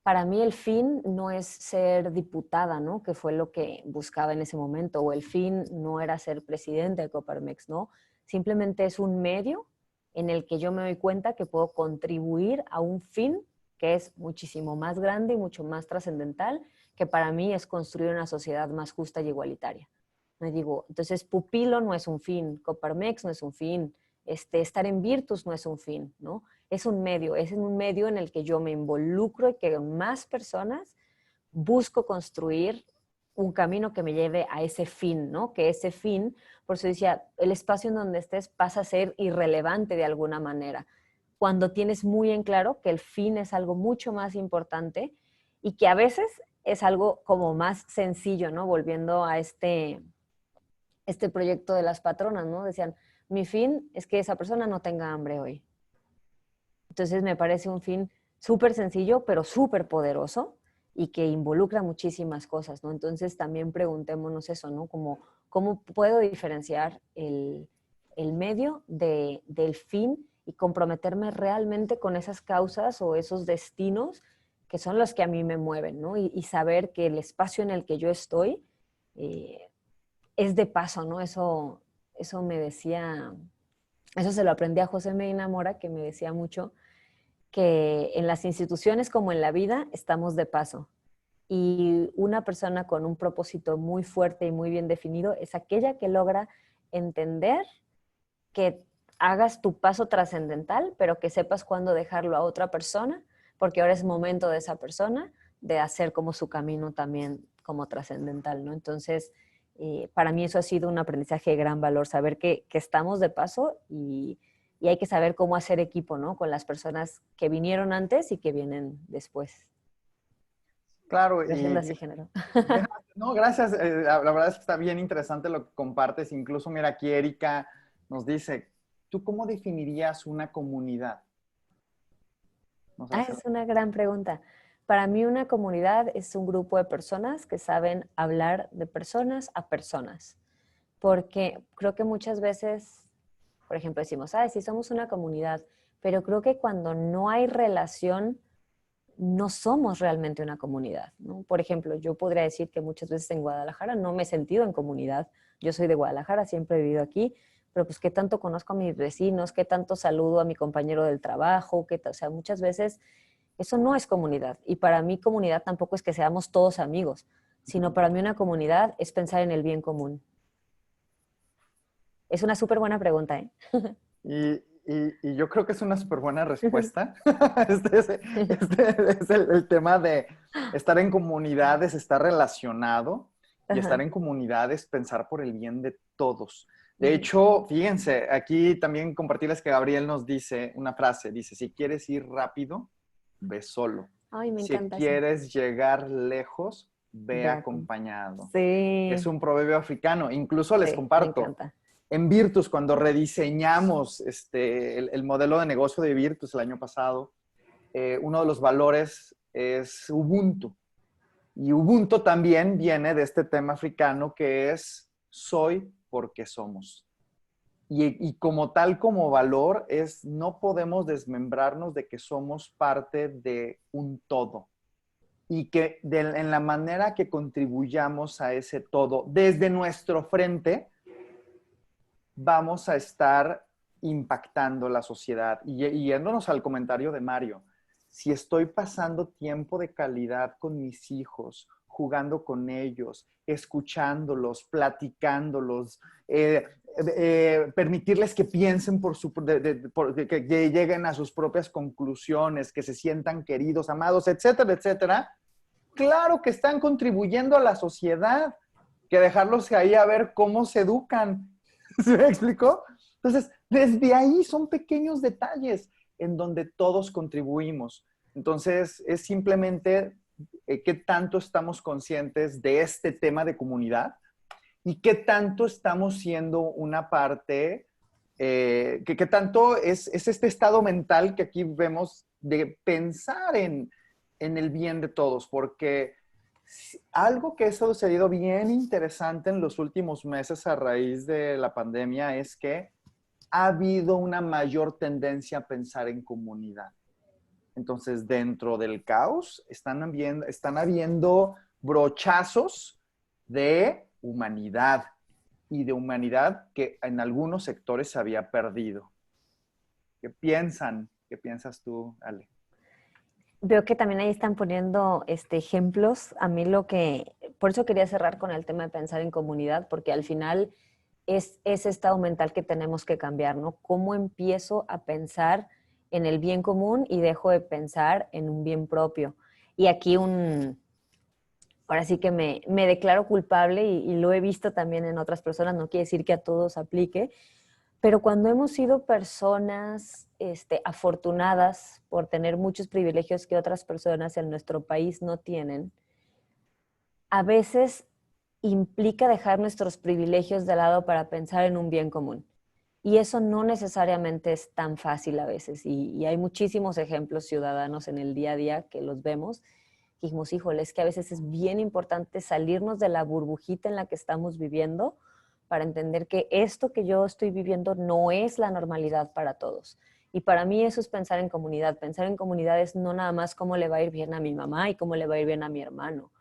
Speaker 2: para mí el fin no es ser diputada, ¿no? Que fue lo que buscaba en ese momento, o el fin no era ser presidente de Coparmex, ¿no? Simplemente es un medio en el que yo me doy cuenta que puedo contribuir a un fin que es muchísimo más grande y mucho más trascendental, que para mí es construir una sociedad más justa y igualitaria. Me digo, entonces Pupilo no es un fin, Coparmex no es un fin, estar en Virtus no es un fin, ¿no? Es un medio en el que yo me involucro y que más personas busco construir un camino que me lleve a ese fin, ¿no? Que ese fin, por eso decía, el espacio en donde estés pasa a ser irrelevante de alguna manera. Cuando tienes muy en claro que el fin es algo mucho más importante y que a veces es algo como más sencillo, ¿no? Volviendo a este proyecto de las patronas, ¿no? Decían, mi fin es que esa persona no tenga hambre hoy. Entonces me parece un fin súper sencillo, pero súper poderoso y que involucra muchísimas cosas, ¿no? Entonces también preguntémonos eso, ¿no? Como, ¿cómo puedo diferenciar el medio del fin y comprometerme realmente con esas causas o esos destinos que son los que a mí me mueven, ¿no? Y saber que el espacio en el que yo estoy es de paso, ¿no? Eso me decía, eso se lo aprendí a José Medina Mora, que me decía mucho que en las instituciones como en la vida estamos de paso. Y una persona con un propósito muy fuerte y muy bien definido es aquella que logra entender que hagas tu paso trascendental, pero que sepas cuándo dejarlo a otra persona, porque ahora es momento de esa persona de hacer como su camino también como trascendental, ¿no? Entonces, para mí eso ha sido un aprendizaje de gran valor, saber que estamos de paso y hay que saber cómo hacer equipo, ¿no? Con las personas que vinieron antes y que vienen después.
Speaker 1: Claro,
Speaker 2: Gracias, así género.
Speaker 1: no, gracias. La verdad es que está bien interesante lo que compartes. Incluso, mira, aquí Erika nos dice, ¿tú cómo definirías una comunidad? Nos hace...
Speaker 2: Es una gran pregunta. Para mí una comunidad es un grupo de personas que saben hablar de personas a personas, porque creo que muchas veces, por ejemplo, decimos, sí, somos una comunidad, pero creo que cuando no hay relación, no somos realmente una comunidad, ¿no? Por ejemplo, yo podría decir que muchas veces en Guadalajara no me he sentido en comunidad. Yo soy de Guadalajara, siempre he vivido aquí, pero pues qué tanto conozco a mis vecinos, qué tanto saludo a mi compañero del trabajo, o sea, muchas veces eso no es comunidad. Y para mí comunidad tampoco es que seamos todos amigos, sino para mí una comunidad es pensar en el bien común. Es una súper buena pregunta, ¿eh?
Speaker 1: Y yo creo que es una súper buena respuesta. Es el tema de estar en comunidades, estar relacionado y estar
Speaker 2: Ajá.
Speaker 1: en comunidades, pensar por el bien de todos. De hecho, fíjense, aquí también compartirles que Gabriel nos dice una frase, dice, si quieres ir rápido, ve solo.
Speaker 2: Ay, me
Speaker 1: Si
Speaker 2: encanta eso.
Speaker 1: quieres llegar lejos, ve
Speaker 2: Vea cómo.
Speaker 1: acompañado. Es
Speaker 2: Sí,
Speaker 1: un proverbio africano. Incluso les
Speaker 2: sí, me
Speaker 1: comparto.
Speaker 2: encanta.
Speaker 1: En Virtus, cuando rediseñamos el modelo de negocio de Virtus el año pasado, uno de los valores es Ubuntu. Y Ubuntu también viene de este tema africano que es soy porque somos. Y como tal, como valor, es no podemos desmembrarnos de que somos parte de un todo. Y que en la manera que contribuyamos a ese todo desde nuestro frente, vamos a estar impactando la sociedad. Y yéndonos al comentario de Mario, si estoy pasando tiempo de calidad con mis hijos, jugando con ellos, escuchándolos, platicándolos, permitirles que piensen que lleguen a sus propias conclusiones, que se sientan queridos, amados, etcétera, etcétera, Claro que están contribuyendo a la sociedad, que dejarlos ahí a ver cómo se educan. ¿Se me explicó? Entonces, desde ahí son pequeños detalles en donde todos contribuimos. Entonces, es simplemente qué tanto estamos conscientes de este tema de comunidad y qué tanto estamos siendo una parte, qué tanto es este estado mental que aquí vemos de pensar en el bien de todos, porque algo que ha sucedido bien interesante en los últimos meses a raíz de la pandemia es que ha habido una mayor tendencia a pensar en comunidad. Entonces, dentro del caos están habiendo brochazos de humanidad y de humanidad que en algunos sectores se había perdido. ¿Qué piensan? ¿Qué piensas tú, Ale?
Speaker 2: Veo que también ahí están poniendo ejemplos. A mí por eso quería cerrar con el tema de pensar en comunidad, porque al final es ese estado mental que tenemos que cambiar, ¿no? ¿Cómo empiezo a pensar en el bien común y dejo de pensar en un bien propio? Y aquí ahora sí que me declaro culpable y lo he visto también en otras personas, no quiere decir que a todos aplique, pero cuando hemos sido personas afortunadas por tener muchos privilegios que otras personas en nuestro país no tienen, a veces implica dejar nuestros privilegios de lado para pensar en un bien común. Y eso no necesariamente es tan fácil a veces. Y hay muchísimos ejemplos ciudadanos en el día a día que los vemos. Y dijimos, híjole, es que a veces es bien importante salirnos de la burbujita en la que estamos viviendo para entender que esto que yo estoy viviendo no es la normalidad para todos. Y para mí eso es pensar en comunidad. Pensar en comunidad es no nada más cómo le va a ir bien a mi mamá y cómo le va a ir bien a mi hermano.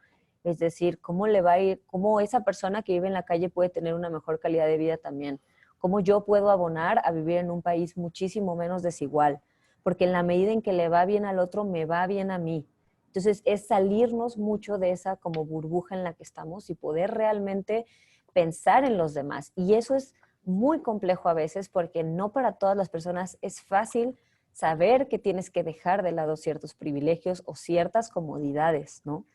Speaker 2: Es decir, cómo le va a ir, cómo esa persona que vive en la calle puede tener una mejor calidad de vida también. Cómo yo puedo abonar a vivir en un país muchísimo menos desigual. Porque en la medida en que le va bien al otro, me va bien a mí. Entonces, es salirnos mucho de esa como burbuja en la que estamos y poder realmente pensar en los demás. Y eso es muy complejo a veces porque no para todas las personas es fácil saber que tienes que dejar de lado ciertos privilegios o ciertas comodidades, ¿no?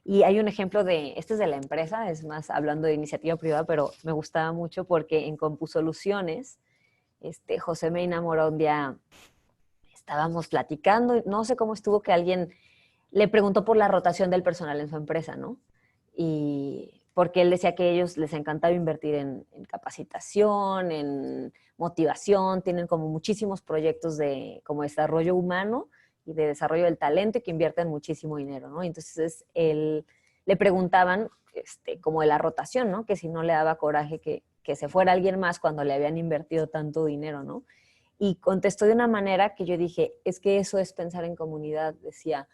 Speaker 2: Y hay un ejemplo este es de la empresa, es más hablando de iniciativa privada, pero me gustaba mucho porque en CompuSoluciones, José me enamoró un día, estábamos platicando, no sé cómo estuvo que alguien le preguntó por la rotación del personal en su empresa, ¿no? Y porque él decía que a ellos les encantaba invertir en capacitación, en motivación, tienen como muchísimos proyectos de como desarrollo humano y de desarrollo del talento y que invierten muchísimo dinero, ¿no? Entonces él, le preguntaban como de la rotación, ¿no? Que si no le daba coraje que se fuera alguien más cuando le habían invertido tanto dinero, ¿no? Y contestó de una manera que yo dije, es que eso es pensar en comunidad, decía,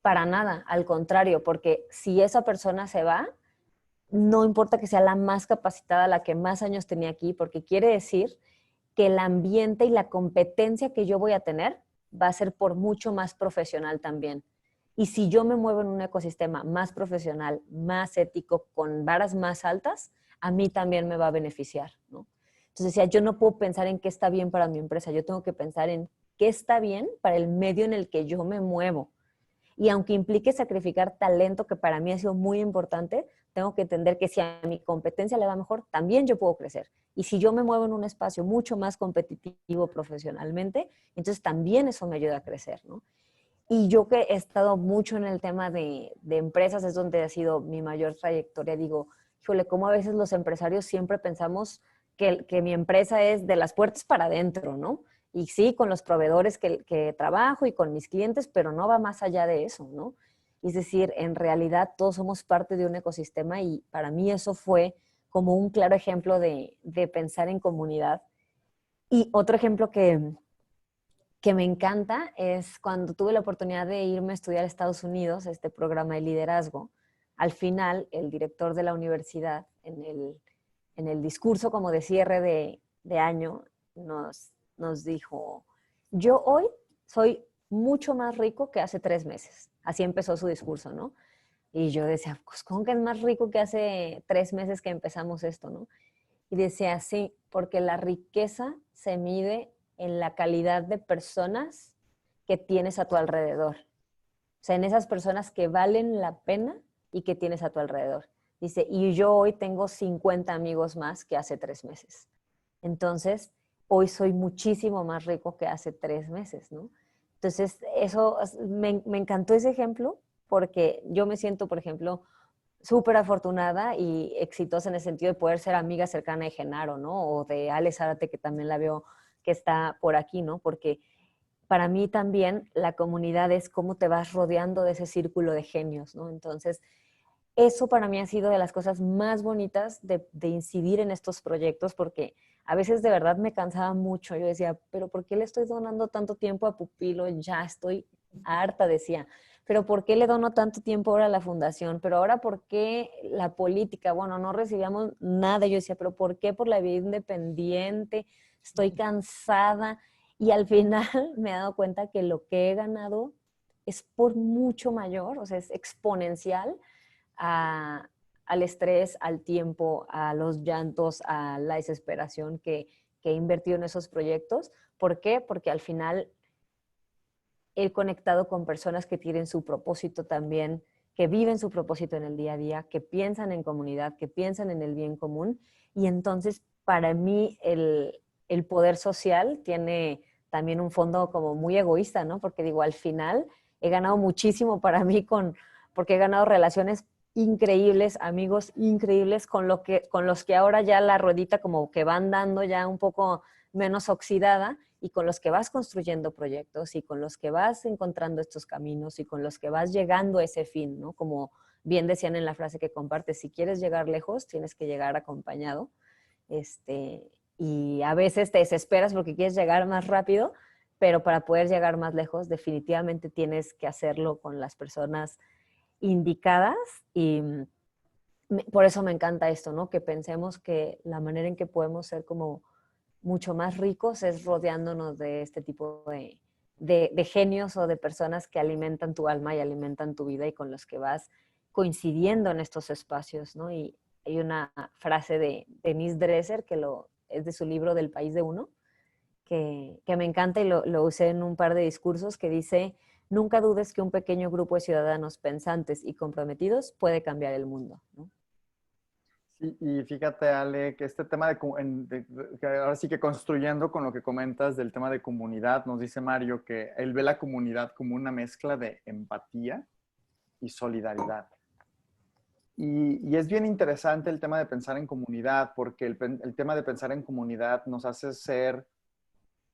Speaker 2: para nada, al contrario, porque si esa persona se va, no importa que sea la más capacitada, la que más años tenía aquí, porque quiere decir que el ambiente y la competencia que yo voy a tener va a ser por mucho más profesional también. Y si yo me muevo en un ecosistema más profesional, más ético, con varas más altas, a mí también me va a beneficiar, ¿no? Entonces decía, yo no puedo pensar en qué está bien para mi empresa, yo tengo que pensar en qué está bien para el medio en el que yo me muevo. Y aunque implique sacrificar talento, que para mí ha sido muy importante, tengo que entender que si a mi competencia le va mejor, también yo puedo crecer. Y si yo me muevo en un espacio mucho más competitivo profesionalmente, entonces también eso me ayuda a crecer, ¿no? Y yo que he estado mucho en el tema de empresas, es donde ha sido mi mayor trayectoria, digo, híjole, cómo a veces los empresarios siempre pensamos que mi empresa es de las puertas para adentro, ¿no? Y sí, con los proveedores que trabajo y con mis clientes, pero no va más allá de eso, ¿no? Es decir, en realidad todos somos parte de un ecosistema y para mí eso fue como un claro ejemplo de pensar en comunidad. Y otro ejemplo que me encanta es cuando tuve la oportunidad de irme a estudiar a Estados Unidos, este programa de liderazgo. Al final, el director de la universidad, en el discurso como de cierre de año, nos dijo, yo hoy soy mucho más rico que hace 3 meses. Así empezó su discurso, ¿no? Y yo decía, pues, ¿cómo que es más rico que hace 3 meses que empezamos esto, no? Y decía, sí, porque la riqueza se mide en la calidad de personas que tienes a tu alrededor. O sea, en esas personas que valen la pena y que tienes a tu alrededor. Dice, y yo hoy tengo 50 amigos más que hace 3 meses. Entonces, hoy soy muchísimo más rico que hace 3 meses, ¿no? Entonces, eso, me encantó ese ejemplo porque yo me siento, por ejemplo, súper afortunada y exitosa en el sentido de poder ser amiga cercana de Genaro, ¿no? O de Ale Zárate, que también la veo que está por aquí, ¿no? Porque para mí también la comunidad es cómo te vas rodeando de ese círculo de genios, ¿no? Entonces, eso para mí ha sido de las cosas más bonitas de incidir en estos proyectos, porque a veces de verdad me cansaba mucho. Yo decía, pero ¿por qué le estoy donando tanto tiempo a Pupilo? Ya estoy harta, decía. Pero ¿por qué le dono tanto tiempo ahora a la fundación? Pero ahora, ¿por qué la política? Bueno, no recibíamos nada. Yo decía, pero ¿por qué por la vida independiente? Estoy cansada. Y al final me he dado cuenta que lo que he ganado es por mucho mayor, o sea, es exponencial a, al estrés, al tiempo, a los llantos, a la desesperación que he invertido en esos proyectos. ¿Por qué? Porque al final he conectado con personas que tienen su propósito también, que viven su propósito en el día a día, que piensan en comunidad, que piensan en el bien común. Y entonces, para mí, el poder social tiene también un fondo como muy egoísta, ¿no? Porque digo, al final he ganado muchísimo para mí porque he ganado relaciones increíbles, amigos increíbles con los que ahora ya la ruedita como que van dando ya un poco menos oxidada y con los que vas construyendo proyectos y con los que vas encontrando estos caminos y con los que vas llegando a ese fin, ¿no? Como bien decían en la frase que compartes, si quieres llegar lejos, tienes que llegar acompañado. Y a veces te desesperas porque quieres llegar más rápido, pero para poder llegar más lejos, definitivamente tienes que hacerlo con las personas indicadas y por eso me encanta esto, ¿no? Que pensemos que la manera en que podemos ser como mucho más ricos es rodeándonos de este tipo de genios o de personas que alimentan tu alma y alimentan tu vida y con los que vas coincidiendo en estos espacios, ¿no? Y hay una frase de Denise Dresser es de su libro Del País de Uno, que me encanta y lo usé en un par de discursos que dice, nunca dudes que un pequeño grupo de ciudadanos pensantes y comprometidos puede cambiar el mundo, ¿no?
Speaker 1: Sí, y fíjate, Ale, que este tema que ahora sí que construyendo con lo que comentas del tema de comunidad, nos dice Mario que él ve la comunidad como una mezcla de empatía y solidaridad. Y es bien interesante el tema de pensar en comunidad, porque el tema de pensar en comunidad nos hace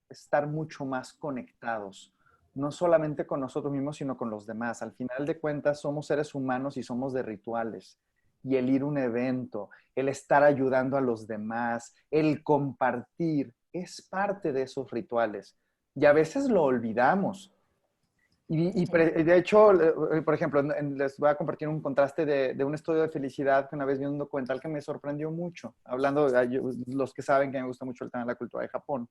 Speaker 1: estar mucho más conectados, no solamente con nosotros mismos, sino con los demás. Al final de cuentas, somos seres humanos y somos de rituales. Y el ir a un evento, el estar ayudando a los demás, el compartir, es parte de esos rituales. Y a veces lo olvidamos.
Speaker 2: Sí.
Speaker 1: De hecho, por ejemplo, les voy a compartir un contraste de un estudio de felicidad que una vez vi un documental que me sorprendió mucho. Hablando, los que saben que me gusta mucho el tema de la cultura de Japón.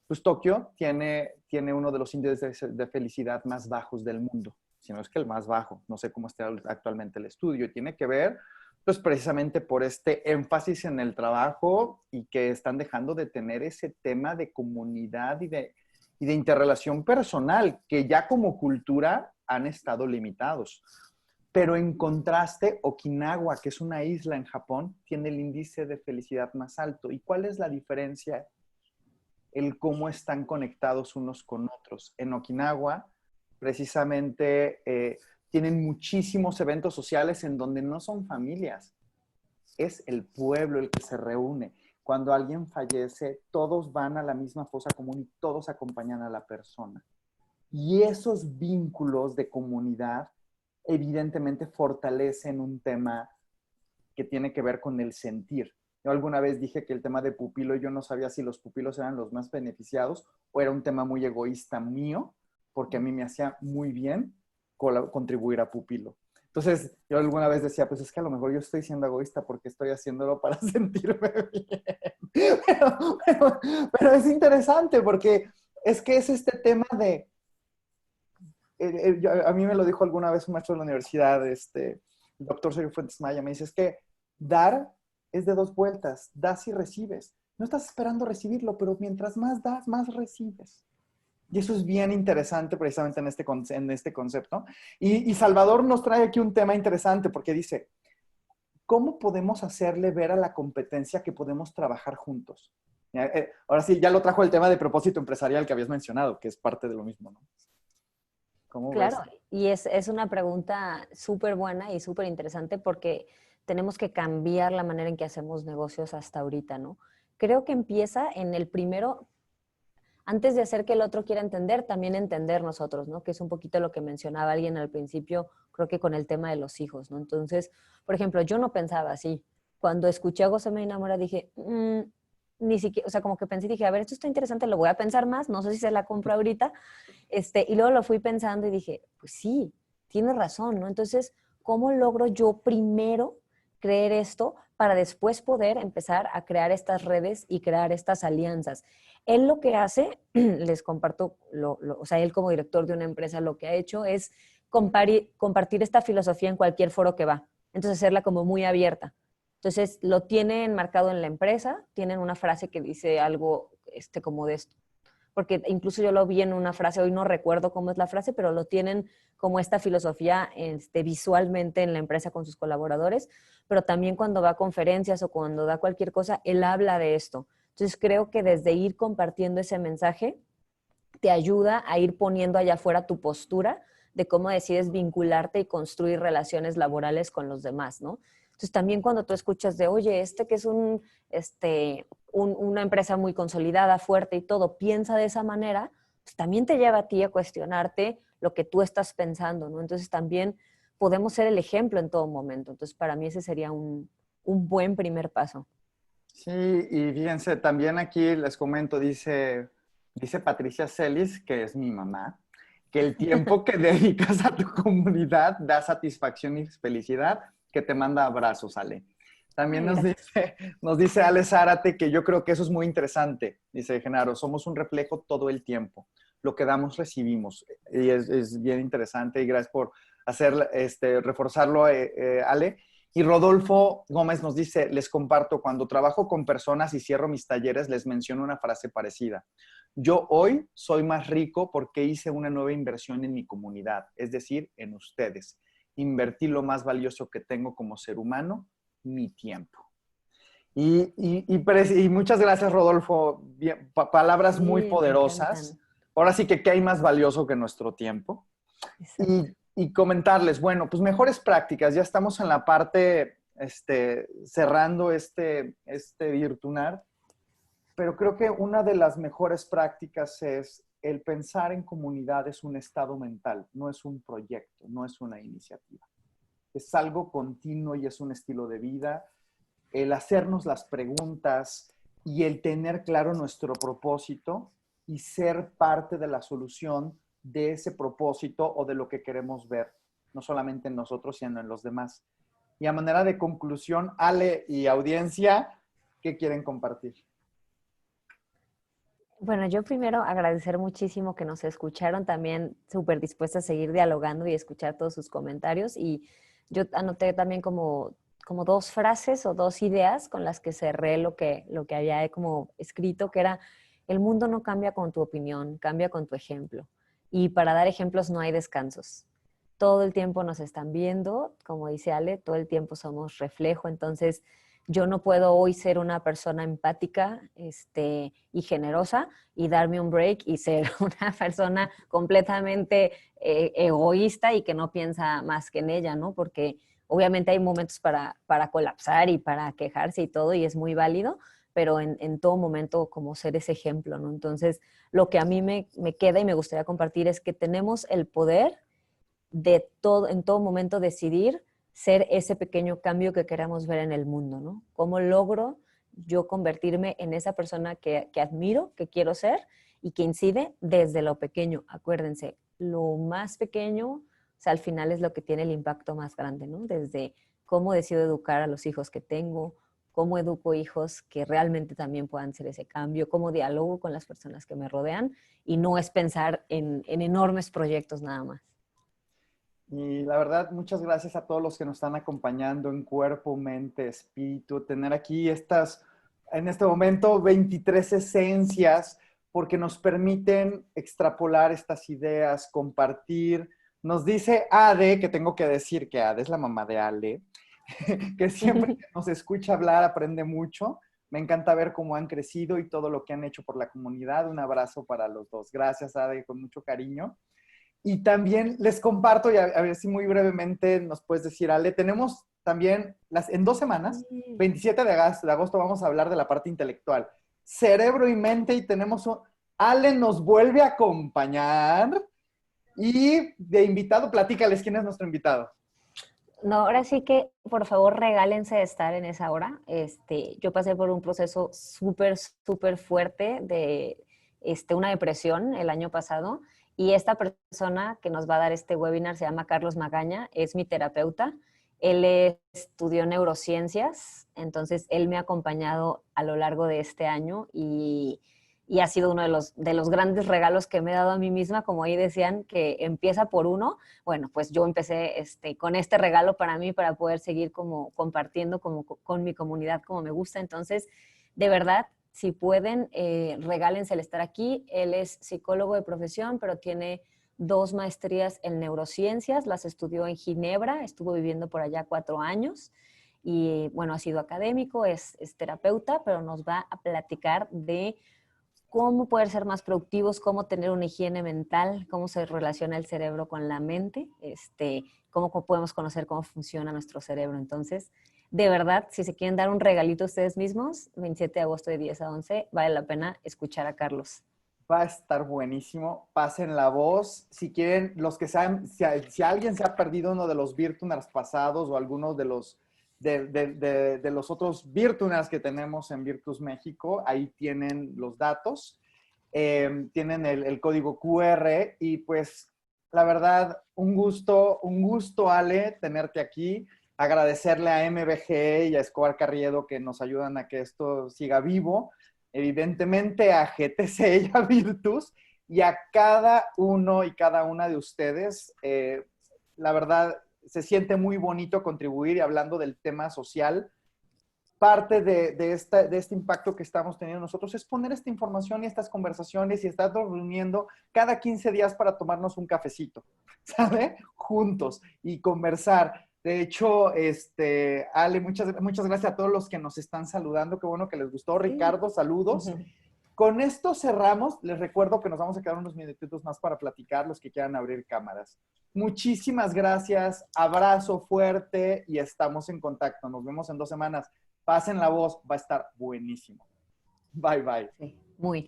Speaker 1: Pues Tokio tiene uno de los índices de felicidad más bajos del mundo, si no es que el más bajo. No sé cómo está actualmente el estudio. Y tiene que ver, pues precisamente por este énfasis en el trabajo y que están dejando de tener ese tema de comunidad y de interrelación personal, que ya como cultura han estado limitados. Pero en contraste, Okinawa, que es una isla en Japón, tiene el índice de felicidad más alto. ¿Y cuál es la diferencia? El cómo están conectados unos con otros. En Okinawa, precisamente, tienen muchísimos eventos sociales en donde no son familias, es el pueblo el que se reúne. Cuando alguien fallece, todos van a la misma fosa común y todos acompañan a la persona. Y esos vínculos de comunidad evidentemente fortalecen un tema que tiene que ver con el sentir. Yo alguna vez dije que el tema de pupilo, yo no sabía si los pupilos eran los más beneficiados o era un tema muy egoísta mío, porque a mí me hacía muy bien contribuir a pupilo. Entonces, yo alguna vez decía, pues es que a lo mejor yo estoy siendo egoísta porque estoy haciéndolo para sentirme bien. Pero es interesante porque es que es este tema de, a mí me lo dijo alguna vez un maestro de la universidad, el doctor Sergio Fuentes Maya, me dice, es que dar es de dos vueltas, das y recibes. No estás esperando recibirlo, pero mientras más das, más recibes. Y eso es bien interesante precisamente en este concepto. Y Salvador nos trae aquí un tema interesante porque dice, ¿cómo podemos hacerle ver a la competencia que podemos trabajar juntos? Ahora sí, ya lo trajo el tema de propósito empresarial que habías mencionado, que es parte de lo mismo, ¿no? ¿Cómo
Speaker 2: Claro,
Speaker 1: ves?
Speaker 2: y es una pregunta súper buena y súper interesante porque tenemos que cambiar la manera en que hacemos negocios hasta ahorita, ¿no? Creo que empieza en el primero, antes de hacer que el otro quiera entender, también entender nosotros, ¿no? Que es un poquito lo que mencionaba alguien al principio, creo que con el tema de los hijos, ¿no? Entonces, por ejemplo, yo no pensaba así. Cuando escuché a Goza me enamora, dije, ni siquiera, o sea, como que pensé, dije, a ver, esto está interesante, lo voy a pensar más, no sé si se la compro ahorita. Y luego lo fui pensando y dije, pues sí, tiene razón, ¿no? Entonces, ¿cómo logro yo primero creer esto para después poder empezar a crear estas redes y crear estas alianzas? Él lo que hace, les comparto, o sea, él como director de una empresa lo que ha hecho es compartir esta filosofía en cualquier foro que va. Entonces, hacerla como muy abierta. Entonces, lo tiene enmarcado en la empresa, tienen una frase que dice algo como de esto, porque incluso yo lo vi en una frase, hoy no recuerdo cómo es la frase, pero lo tienen como esta filosofía visualmente en la empresa con sus colaboradores, pero también cuando va a conferencias o cuando da cualquier cosa, él habla de esto. Entonces creo que desde ir compartiendo ese mensaje, te ayuda a ir poniendo allá afuera tu postura de cómo decides vincularte y construir relaciones laborales con los demás, ¿no? Entonces también cuando tú escuchas de, oye, que es una empresa muy consolidada, fuerte y todo, piensa de esa manera, pues también te lleva a ti a cuestionarte lo que tú estás pensando, ¿no? Entonces también podemos ser el ejemplo en todo momento. Entonces para mí ese sería un buen primer paso.
Speaker 1: Sí, y fíjense, también aquí les comento, dice Patricia Celis, que es mi mamá, que el tiempo que dedicas a tu comunidad da satisfacción y felicidad, que te manda abrazos, Ale. También
Speaker 2: Ay, gracias.
Speaker 1: nos dice Ale Zárate que yo creo que eso es muy interesante. Dice Genaro, somos un reflejo todo el tiempo. Lo que damos, recibimos. Y es bien interesante y gracias por reforzarlo, Ale. Y Rodolfo Gómez nos dice, les comparto, cuando trabajo con personas y cierro mis talleres, les menciono una frase parecida. Yo hoy soy más rico porque hice una nueva inversión en mi comunidad, es decir, en ustedes. Invertí lo más valioso que tengo como ser humano, mi tiempo. Y muchas gracias, Rodolfo. Bien, palabras muy
Speaker 2: Sí, me
Speaker 1: poderosas.
Speaker 2: encantan.
Speaker 1: Ahora sí que, ¿qué hay más valioso que nuestro tiempo?
Speaker 2: Exacto.
Speaker 1: Y comentarles, bueno, pues mejores prácticas. Ya estamos en la parte, cerrando este Virtunar, pero creo que una de las mejores prácticas es el pensar en comunidad es un estado mental, no es un proyecto, no es una iniciativa. Es algo continuo y es un estilo de vida. El hacernos las preguntas y el tener claro nuestro propósito y ser parte de la solución de ese propósito o de lo que queremos ver, no solamente en nosotros, sino en los demás. Y a manera de conclusión, Ale y audiencia, ¿qué quieren compartir?
Speaker 2: Bueno, yo primero agradecer muchísimo que nos escucharon, también súper dispuesta a seguir dialogando y escuchar todos sus comentarios. Y yo anoté también como dos frases o dos ideas con las que cerré lo que había como escrito, que era, el mundo no cambia con tu opinión, cambia con tu ejemplo. Y para dar ejemplos no hay descansos. Todo el tiempo nos están viendo, como dice Ale, todo el tiempo somos reflejo, entonces yo no puedo hoy ser una persona empática y generosa y darme un break y ser una persona completamente egoísta y que no piensa más que en ella, ¿no? Porque obviamente hay momentos para colapsar y para quejarse y todo, y es muy válido, pero en todo momento como ser ese ejemplo, ¿no? Entonces, lo que a mí me queda y me gustaría compartir es que tenemos el poder de todo, en todo momento decidir ser ese pequeño cambio que queramos ver en el mundo, ¿no? ¿Cómo logro yo convertirme en esa persona que admiro, que quiero ser y que incide desde lo pequeño? Acuérdense, lo más pequeño, o sea, al final es lo que tiene el impacto más grande, ¿no? Desde cómo decido educar a los hijos que tengo, cómo educo hijos que realmente también puedan ser ese cambio, cómo dialogo con las personas que me rodean y no es pensar en enormes proyectos nada más.
Speaker 1: Y la verdad, muchas gracias a todos los que nos están acompañando en cuerpo, mente, espíritu. Tener aquí en este momento, 23 esencias porque nos permiten extrapolar estas ideas, compartir. Nos dice Ade, que tengo que decir que Ade es la mamá de Ale, que siempre que nos escucha hablar aprende mucho. Me encanta ver cómo han crecido y todo lo que han hecho por la comunidad. Un abrazo para los dos. Gracias, Ade, con mucho cariño. Y también les comparto, y a ver si muy brevemente nos puedes decir, Ale, tenemos también en 2 semanas, 27 de agosto, vamos a hablar de la parte intelectual. Cerebro y mente, y tenemos Ale nos vuelve a acompañar. Y de invitado, platícales quién es nuestro invitado.
Speaker 2: No, ahora sí que, por favor, regálense de estar en esa hora. Yo pasé por un proceso súper, súper fuerte de una depresión el año pasado, y esta persona que nos va a dar este webinar se llama Carlos Magaña, es mi terapeuta. Él estudió neurociencias, entonces él me ha acompañado a lo largo de este año y ha sido uno de los grandes regalos que me he dado a mí misma. Como ahí decían que empieza por uno, bueno, pues yo empecé con este regalo para mí, para poder seguir como compartiendo con mi comunidad como me gusta. Entonces, de verdad, si pueden, regálense el estar aquí. Él es psicólogo de profesión, pero tiene 2 maestrías en neurociencias, las estudió en Ginebra, estuvo viviendo por allá 4 años y bueno, ha sido académico, es terapeuta, pero nos va a platicar de cómo poder ser más productivos, cómo tener una higiene mental, cómo se relaciona el cerebro con la mente, cómo podemos conocer cómo funciona nuestro cerebro. Entonces, de verdad, si se quieren dar un regalito a ustedes mismos, 27 de agosto de 10 a 11, vale la pena escuchar a Carlos.
Speaker 1: Va a estar buenísimo. Pasen la voz. Si quieren, los que saben, si alguien se ha perdido uno de los Virtuners pasados o algunos de los otros Virtuners que tenemos en Virtus México, ahí tienen los datos. Tienen el código QR y pues la verdad, un gusto, Ale, tenerte aquí. Agradecerle a MBG y a Escobar Carriedo que nos ayudan a que esto siga vivo. Evidentemente a GTC y a Virtus y a cada uno y cada una de ustedes. La verdad, se siente muy bonito contribuir, y hablando del tema social, parte de este impacto que estamos teniendo nosotros es poner esta información y estas conversaciones y estar reuniendo cada 15 días para tomarnos un cafecito, ¿sabe? Juntos y conversar. De hecho, Ale, muchas gracias a todos los que nos están saludando. Qué bueno que les gustó. Ricardo, saludos. Con esto cerramos. Les recuerdo que nos vamos a quedar unos minutitos más para platicar, los que quieran abrir cámaras. Muchísimas gracias. Abrazo fuerte y estamos en contacto. Nos vemos en 2 semanas. Pasen la voz, va a estar buenísimo. Bye, bye.
Speaker 2: Sí, muy.